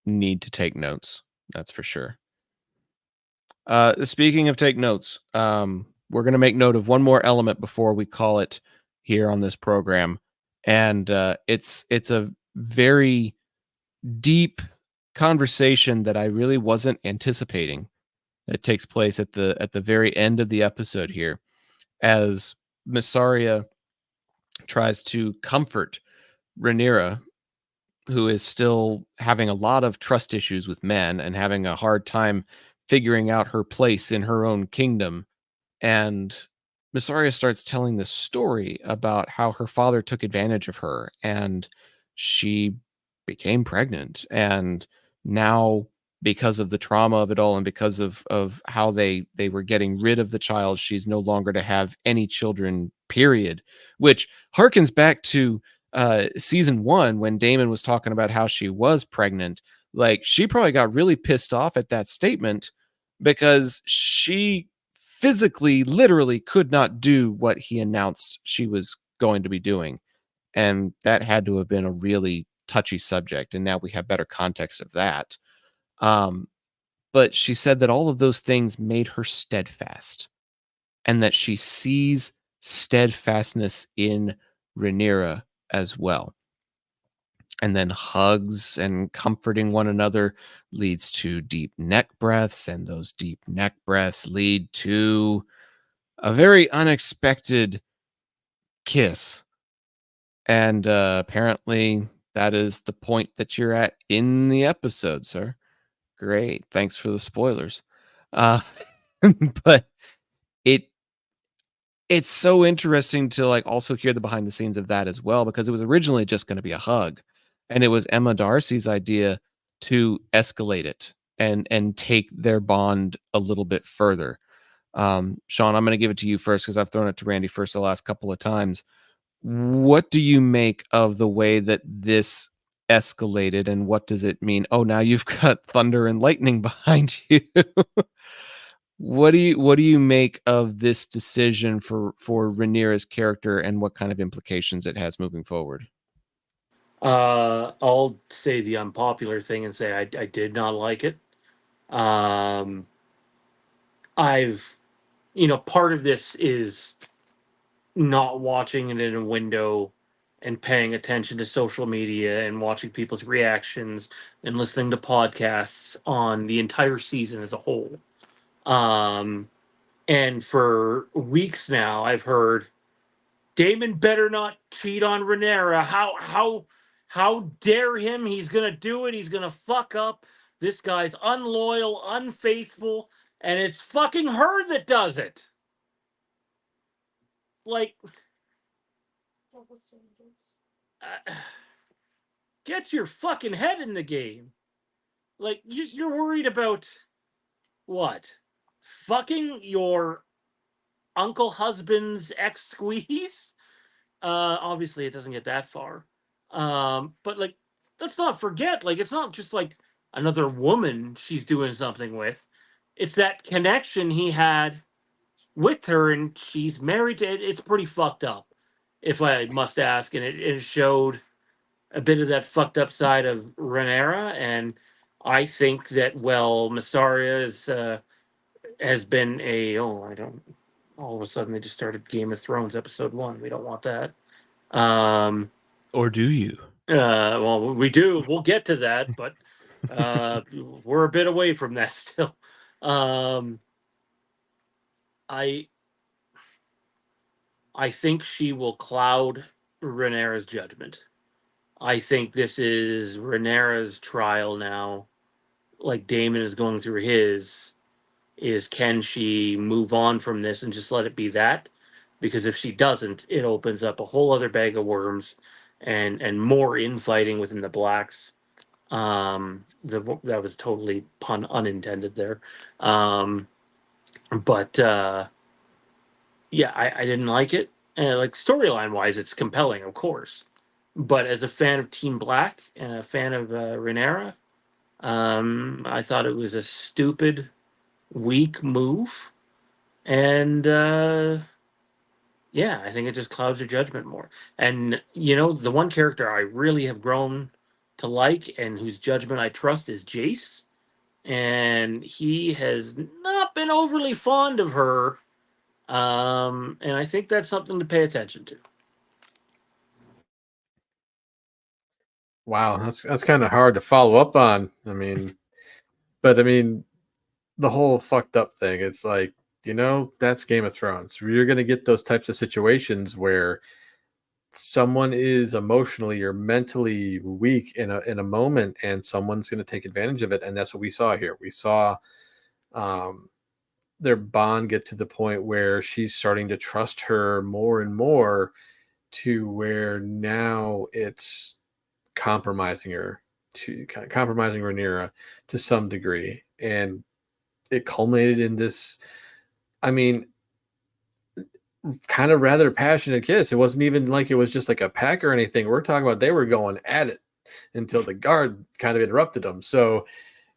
need to take notes. That's for sure. Speaking of take notes, we're gonna make note of one more element before we call it here on this program, and it's a very deep conversation that I really wasn't anticipating. That takes place at the very end of the episode here, as Missaria tries to comfort Rhaenyra, who is still having a lot of trust issues with men and having a hard time figuring out her place in her own kingdom. And Missaria starts telling this story about how her father took advantage of her and she became pregnant. And now, because of the trauma of it all and because of how they were getting rid of the child, she's no longer to have any children, period. Which harkens back to season 1 when Damon was talking about how she was pregnant. Like, she probably got really pissed off at that statement because she physically, literally could not do what he announced she was going to be doing. And that had to have been a really touchy subject. And now we have better context of that. But she said that all of those things made her steadfast and that she sees steadfastness in Rhaenyra as well. And then hugs and comforting one another leads to deep neck breaths, and those deep neck breaths lead to a very unexpected kiss. And apparently that is the point that you're at in the episode, sir. Great. Thanks for the spoilers. Uh, but it it's so interesting to like also hear the behind the scenes of that as well, because it was originally just going to be a hug, and it was Emma Darcy's idea to escalate it and take their bond a little bit further. Sean, I'm going to give it to you first because I've thrown it to Randy first the last couple of times. What do you make of the way that this escalated, and what does it mean? Oh, now you've got thunder and lightning behind you. What do you make of this decision for Rhaenyra's character, and what kind of implications it has moving forward? I'll say the unpopular thing and say I did not like it. I've, part of this is not watching it in a window and paying attention to social media and watching people's reactions and listening to podcasts on the entire season as a whole. And for weeks now, I've heard Damon better not cheat on Rhaenyra. How dare him? He's gonna do it. He's gonna fuck up. This guy's unloyal, unfaithful, and it's fucking her that does it. Like, get your fucking head in the game. Like, you're worried about what? Fucking your uncle husband's ex squeeze? Obviously, it doesn't get that far. But like, let's not forget, like, it's not just like another woman she's doing something with. It's that connection he had with her, and she's married to it. It's pretty fucked up, if I must ask. And it showed a bit of that fucked up side of Rhaenyra. And I think that, well, Massaria is has been all of a sudden they just started Game of Thrones episode 1. We don't want that. Or do you? Well, we do. We'll get to that, but we're a bit away from that still. I think she will cloud Rhaenyra's judgment. I think this is Rhaenyra's trial now. Like Daemon is going through his, is can she move on from this and just let it be that? Because if she doesn't, it opens up a whole other bag of worms and more infighting within the blacks. That was totally pun unintended there. But yeah, I didn't like it. And like storyline wise, it's compelling, of course. But as a fan of Team Black and a fan of Rhaenyra, I thought it was a stupid, weak move. And yeah, I think it just clouds your judgment more. And the one character I really have grown to like and whose judgment I trust is Jace. And he has not been overly fond of her. And I think that's something to pay attention to. Wow, that's kind of hard to follow up on. I mean, but I mean, the whole fucked up thing. It's like, that's Game of Thrones. You're going to get those types of situations where someone is emotionally or mentally weak in a moment, and someone's going to take advantage of it. And that's what we saw here. We saw their bond get to the point where she's starting to trust her more and more, to where now it's compromising Rhaenyra to some degree, and it culminated in this, I mean, kind of rather passionate kiss. It wasn't even like it was just like a peck or anything. We're talking about they were going at it until the guard kind of interrupted them. So,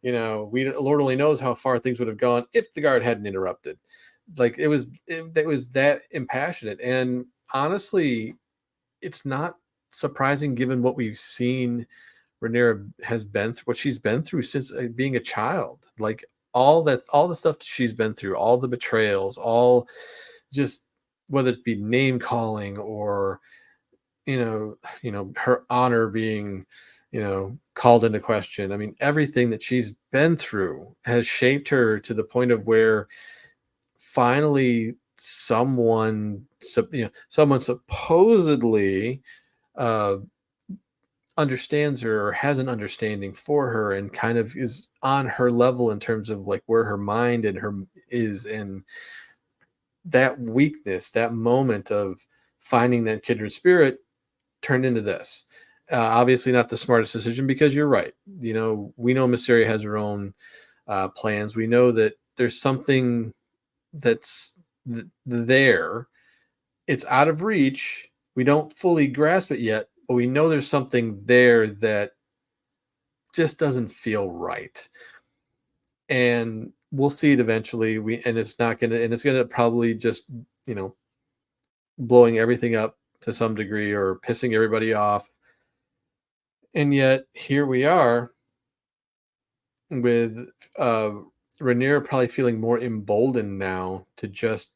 Lord only knows how far things would have gone if the guard hadn't interrupted. Like it was that impassionate. And honestly, it's not surprising given what we've seen Rhaenyra has been through, what she's been through since being a child. Like all the stuff that she's been through, all the betrayals, all just whether it be name calling or her honor being called into question. I mean, everything that she's been through has shaped her to the point of where finally someone supposedly understands her or has an understanding for her and kind of is on her level in terms of like where her mind and her is. And that weakness, that moment of finding that kindred spirit turned into this. Obviously not the smartest decision, because you're right. We know Mysteria has her own plans. We know that there's something that's there. It's out of reach. We don't fully grasp it yet, but we know there's something there that just doesn't feel right. And we'll see it eventually. It's gonna probably just, blowing everything up to some degree or pissing everybody off. And yet here we are with Rhaenyra probably feeling more emboldened now to just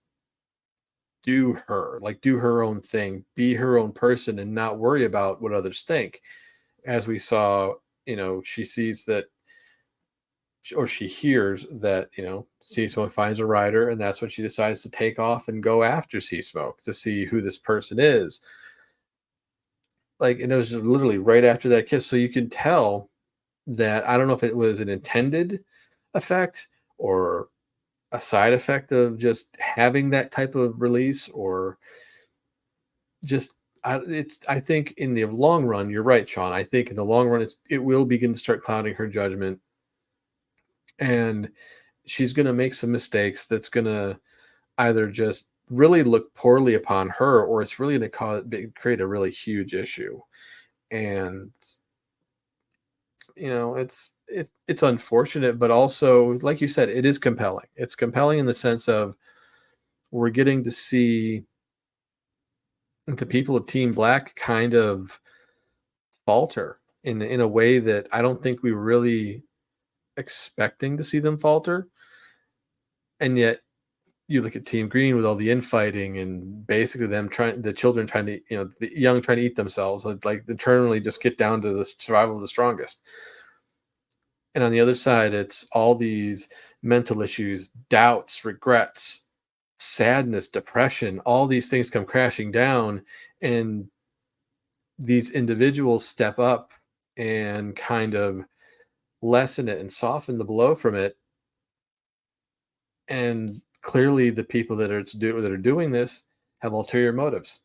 do her own thing, be her own person, and not worry about what others think. As we saw, she sees that, or she hears that, Sea Smoke finds a rider, and that's when she decides to take off and go after Sea Smoke to see who this person is. Like, and it was just literally right after that kiss. So you can tell that, I don't know if it was an intended effect or a side effect of just having that type of release, or just I think in the long run, you're right, Sean. I think in the long run, it will begin to start clouding her judgment, and she's going to make some mistakes that's going to either just really look poorly upon her, or it's really going to create a really huge issue. And it's unfortunate, but also, like you said, it is compelling. It's compelling in the sense of we're getting to see the people of Team Black kind of falter in a way that I don't think we were really expecting to see them falter. And yet you look at Team Green with all the infighting and basically the children trying to, the young trying to eat themselves, like eternally just get down to the survival of the strongest. And on the other side, it's all these mental issues, doubts, regrets, sadness, depression, all these things come crashing down. And these individuals step up and kind of lessen it and soften the blow from it. And clearly the people that are doing this have ulterior motives.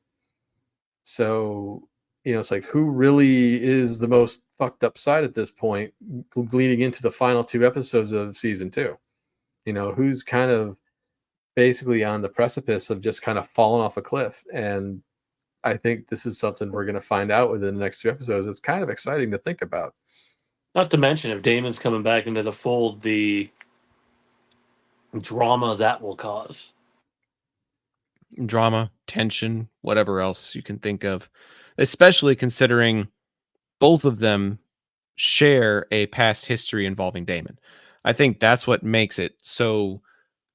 So, it's like, who really is the most fucked up side at this point, leading into the final 2 episodes of season 2? Who's kind of basically on the precipice of just kind of falling off a cliff. And I think this is something we're going to find out within the next 2 episodes. It's kind of exciting to think about. Not to mention, if Damon's coming back into the fold, the drama that will cause. Drama, tension, whatever else you can think of, especially considering both of them share a past history involving Daemon. I think that's what makes it so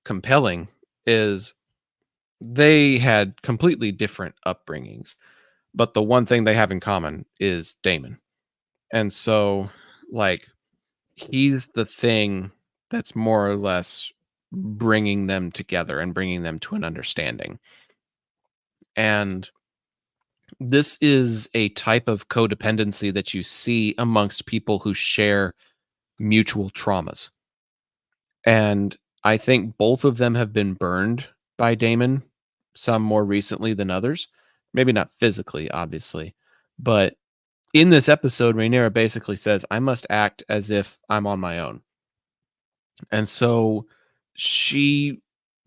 compelling, is they had completely different upbringings, but the one thing they have in common is Daemon. And so, like, he's the thing that's more or less bringing them together and bringing them to an understanding. And this is a type of codependency that you see amongst people who share mutual traumas. And I think both of them have been burned by Daemon, some more recently than others. Maybe not physically, obviously. But in this episode, Rhaenyra basically says, I must act as if I'm on my own. And so she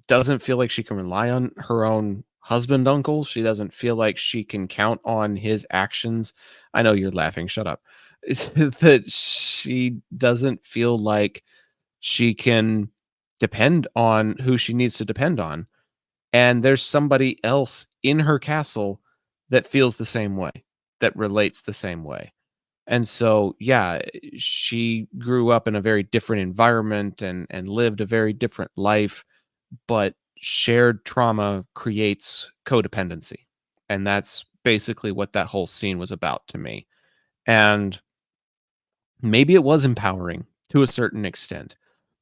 doesn't feel like she can rely on her own husband uncle. She doesn't feel like she can count on his actions. I know you're laughing. Shut up. That she doesn't feel like she can depend on who she needs to depend on. And there's somebody else in her castle that feels the same way, that relates the same way. And so, yeah, she grew up in a very different environment and lived a very different life, but shared trauma creates codependency. And that's basically what that whole scene was about to me. And maybe it was empowering to a certain extent,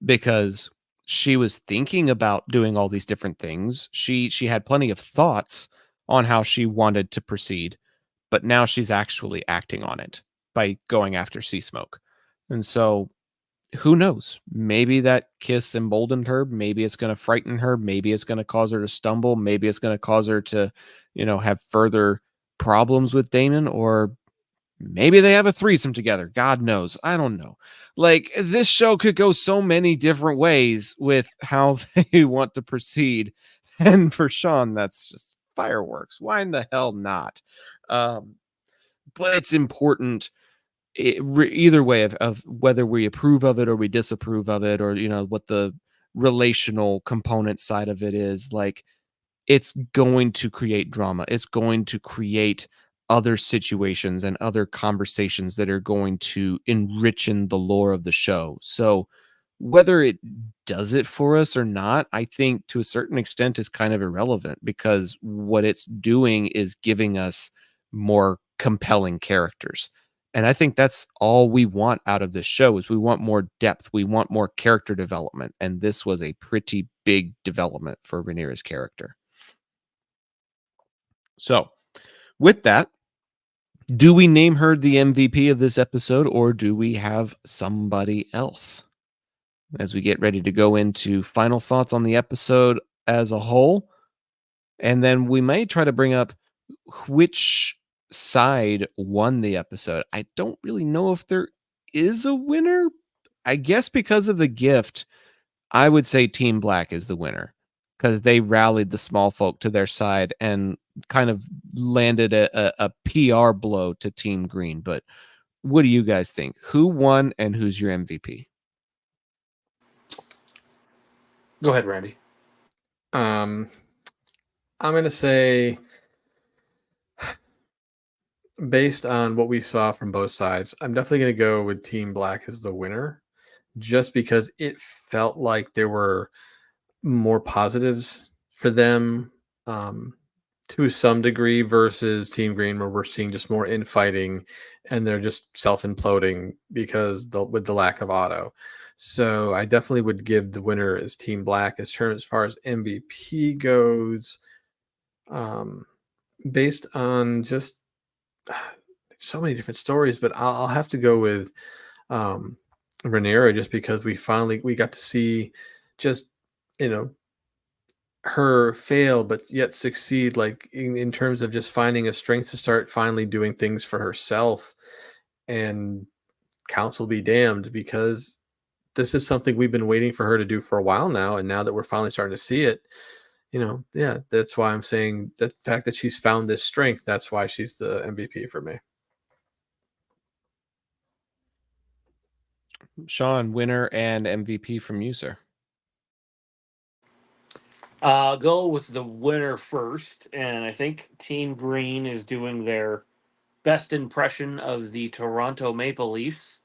because she was thinking about doing all these different things. She had plenty of thoughts on how she wanted to proceed, but now she's actually acting on it by going after Sea Smoke. And so, who knows? Maybe that kiss emboldened her. Maybe it's going to frighten her. Maybe it's going to cause her to stumble. Maybe it's going to cause her to, have further problems with Daemon, or maybe they have a threesome together. God knows. I don't know. Like, this show could go so many different ways with how they want to proceed. And for Sean, that's just fireworks. Why in the hell not? But it's important either way of whether we approve of it or we disapprove of it, or, what the relational component side of it is. Like, it's going to create drama. It's going to create other situations and other conversations that are going to enrich in the lore of the show. So whether it does it for us or not, I think to a certain extent is kind of irrelevant, because what it's doing is giving us more compelling characters. And I think that's all we want out of this show, is we want more depth. We want more character development. And this was a pretty big development for Rhaenyra's character. So with that, do we name her the MVP of this episode, or do we have somebody else? As we get ready to go into final thoughts on the episode as a whole. And then we may try to bring up which side won the episode. I don't really know if there is a winner. I guess because of the gift, I would say Team Black is the winner, because they rallied the Smallfolk to their side and kind of landed a PR blow to Team Green. But what do you guys think? Who won and who's your MVP? Go ahead, Randy. I'm going to say, based on what we saw from both sides, I'm definitely going to go with Team Black as the winner, just because it felt like there were more positives for them, um, to some degree, versus Team Green, where we're seeing just more infighting and they're just self imploding because with the lack of Otto. So I definitely would give the winner as Team Black. As far as MVP goes, um, based on just so many different stories, but I'll have to go with um, Rhaenyra, just because we got to see just, you know, her fail but yet succeed, like in terms of just finding a strength to start finally doing things for herself. And counsel be damned, because this is something we've been waiting for her to do for a while now, and now that we're finally starting to see it, yeah, that's why I'm saying that the fact that she's found this strength, that's why she's the MVP for me. Sean, winner and MVP from you, sir. I'll go with the winner first, and I think Team Green is doing their best impression of the Toronto Maple Leafs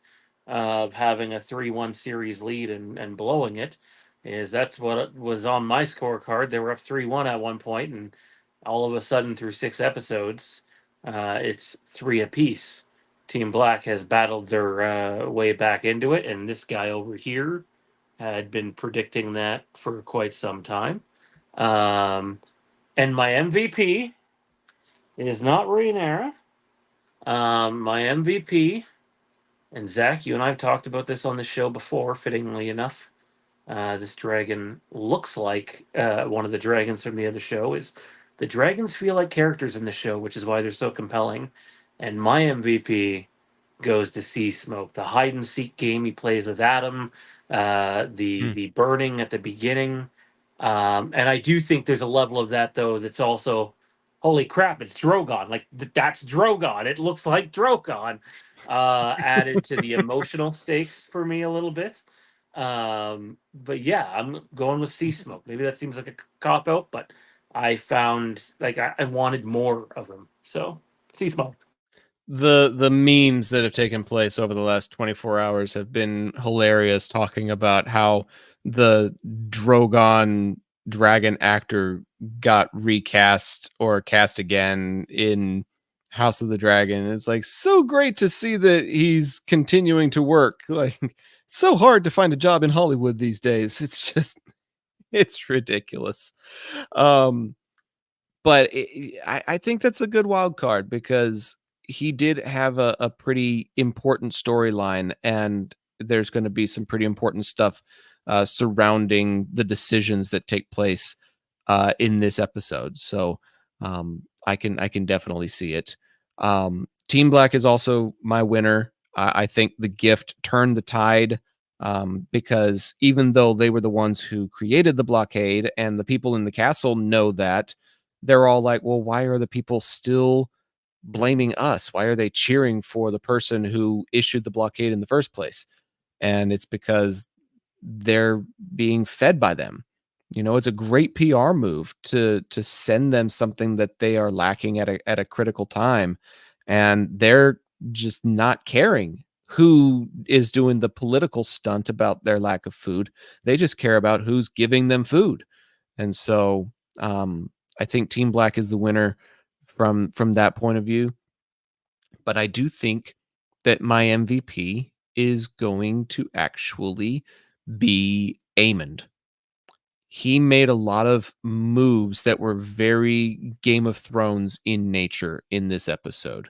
of having a 3-1 series lead and blowing it. Is that's what it was on my scorecard. They were up 3-1 at one point, and all of a sudden, through 6 episodes, it's 3 apiece. Team Black has battled their way back into it, and this guy over here had been predicting that for quite some time. And my MVP is not Rhaenyra. My MVP, and Zach, you and I have talked about this on the show before, fittingly enough. This dragon looks like one of the dragons from the other show. Is the dragons feel like characters in the show, which is why they're so compelling. And my MVP goes to Sea Smoke, the hide and seek game he plays with Adam, the burning at the beginning, and I do think there's a level of that though that's also, holy crap, it's Drogon. Like that's Drogon. It looks like Drogon. Added to the emotional stakes for me a little bit. But yeah, I'm going with Sea Smoke. Maybe that seems like a cop out, but I found like I wanted more of him. So Sea Smoke. The memes that have taken place over the last 24 hours have been hilarious, talking about how the Drogon dragon actor got recast or cast again in House of the Dragon. It's like so great to see that he's continuing to work. Like so hard to find a job in Hollywood these days. It's ridiculous. But I think that's a good wild card, because he did have a pretty important storyline, and there's going to be some pretty important stuff surrounding the decisions that take place in this episode. So I can definitely see it. Team Black is also my winner. I think the gift turned the tide, because even though they were the ones who created the blockade, and the people in the castle know that, they're all like, well, why are the people still blaming us? Why are they cheering for the person who issued the blockade in the first place? And it's because they're being fed by them. It's a great PR move to send them something that they are lacking at a critical time, and they're just not caring who is doing the political stunt about their lack of food. They just care about who's giving them food. And so I think Team Black is the winner from that point of view. But I do think that my MVP is going to actually be Aemond. He made a lot of moves that were very Game of Thrones in nature in this episode.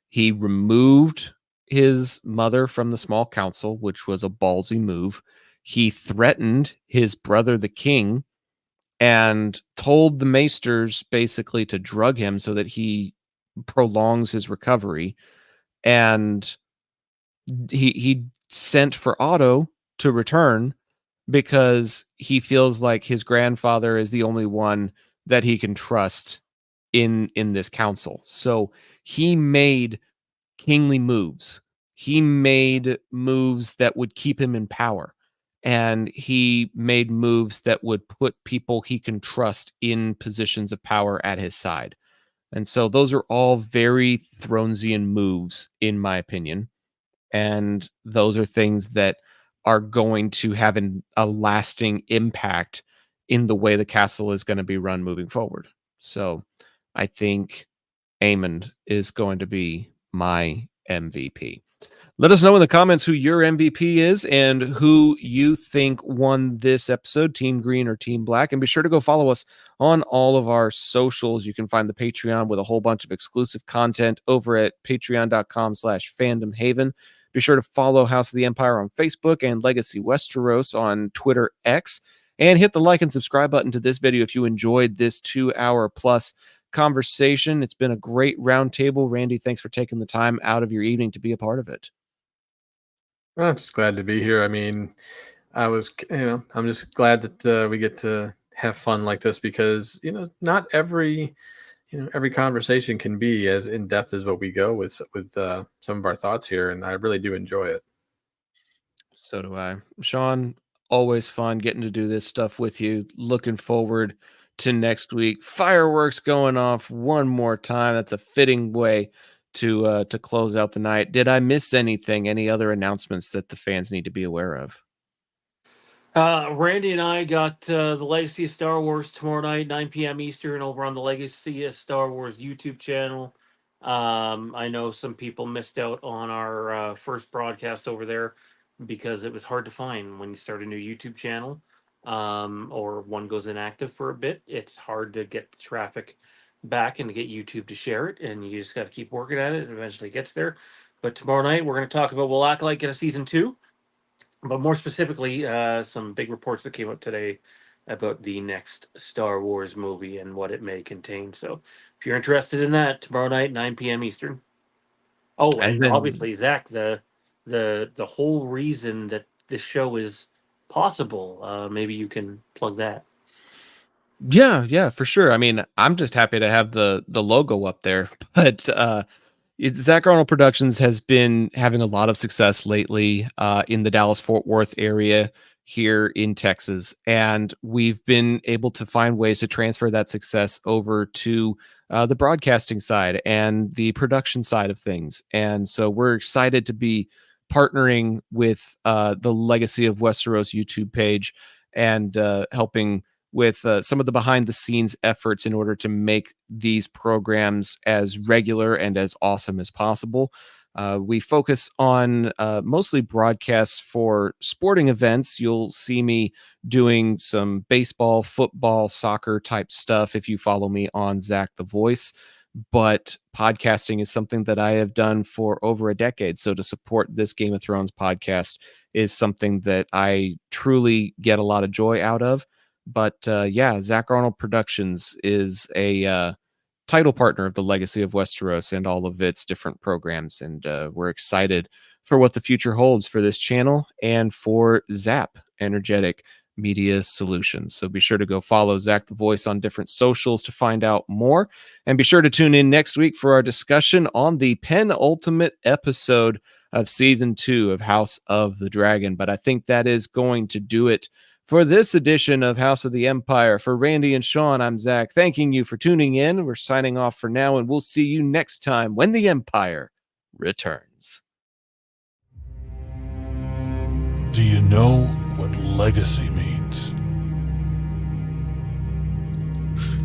He removed his mother from the small council, which was a ballsy move. He threatened his brother, the king, and told the maesters basically to drug him so that he prolongs his recovery. And he sent for Otto to return, because he feels like his grandfather is the only one that he can trust in this council. So he made kingly moves. He made moves that would keep him in power. And he made moves that would put people he can trust in positions of power at his side. And so those are all very Thronesian moves, in my opinion. And those are things that are going to have a lasting impact in the way the castle is going to be run moving forward. So I think Aemond is going to be my MVP. Let us know in the comments who your MVP is and who you think won this episode, Team Green or Team Black. And be sure to go follow us on all of our socials. You can find the Patreon with a whole bunch of exclusive content over at patreon.com/Fandom Haven. Be sure to follow House of the Empire on Facebook and Legacy Westeros on Twitter X. And hit the like and subscribe button to this video if you enjoyed this 2-hour plus conversation. It's been a great roundtable. Randy, thanks for taking the time out of your evening to be a part of it. I'm just glad to be here. I mean, I'm just glad that we get to have fun like this because, not every conversation can be as in depth as what we go with some of our thoughts here. And I really do enjoy it. So do I. Sean, always fun getting to do this stuff with you. Looking forward to next week. Fireworks going off one more time. That's a fitting way to close out the night. Did I miss anything? Any other announcements that the fans need to be aware of? Randy and I got the Legacy of Star Wars tomorrow night, 9 p.m. Eastern, over on the Legacy of Star Wars YouTube channel. I know some people missed out on our first broadcast over there because it was hard to find when you start a new YouTube channel, or one goes inactive for a bit. It's hard to get the traffic back and to get YouTube to share it, and you just got to keep working at it. It eventually gets there. But tomorrow night we're going to talk about will Acolyte get a season 2, but more specifically some big reports that came out today about the next Star Wars movie and what it may contain. So if you're interested in that, tomorrow night 9 p.m. Eastern. Oh, and then, obviously, Zach, the whole reason that this show is possible, maybe you can plug that. Yeah, for sure. I mean, I'm just happy to have the logo up there, but Zach Arnold Productions has been having a lot of success lately in the Dallas-Fort Worth area here in Texas, and we've been able to find ways to transfer that success over to the broadcasting side and the production side of things. And so we're excited to be partnering with the Legacy of Westeros YouTube page and helping with some of the behind the scenes efforts in order to make these programs as regular and as awesome as possible. We focus on mostly broadcasts for sporting events. You'll see me doing some baseball, football, soccer type stuff if you follow me on Zach the Voice. But podcasting is something that I have done for over a decade. So to support this Game of Thrones podcast is something that I truly get a lot of joy out of. But Zach Arnold Productions is a title partner of the Legacy of Westeros and all of its different programs. And we're excited for what the future holds for this channel and for Zap Energetic Media Solutions. So be sure to go follow Zach the Voice on different socials to find out more. And be sure to tune in next week for our discussion on the penultimate episode of Season 2 of House of the Dragon. But I think that is going to do it for this edition of House of the Empire. For Randy and Sean, I'm Zach, thanking you for tuning in. We're signing off for now, and we'll see you next time when the Empire returns. Do you know what legacy means?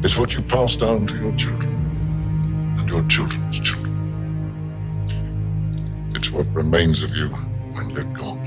It's what you pass down to your children and your children's children. It's what remains of you when you're gone.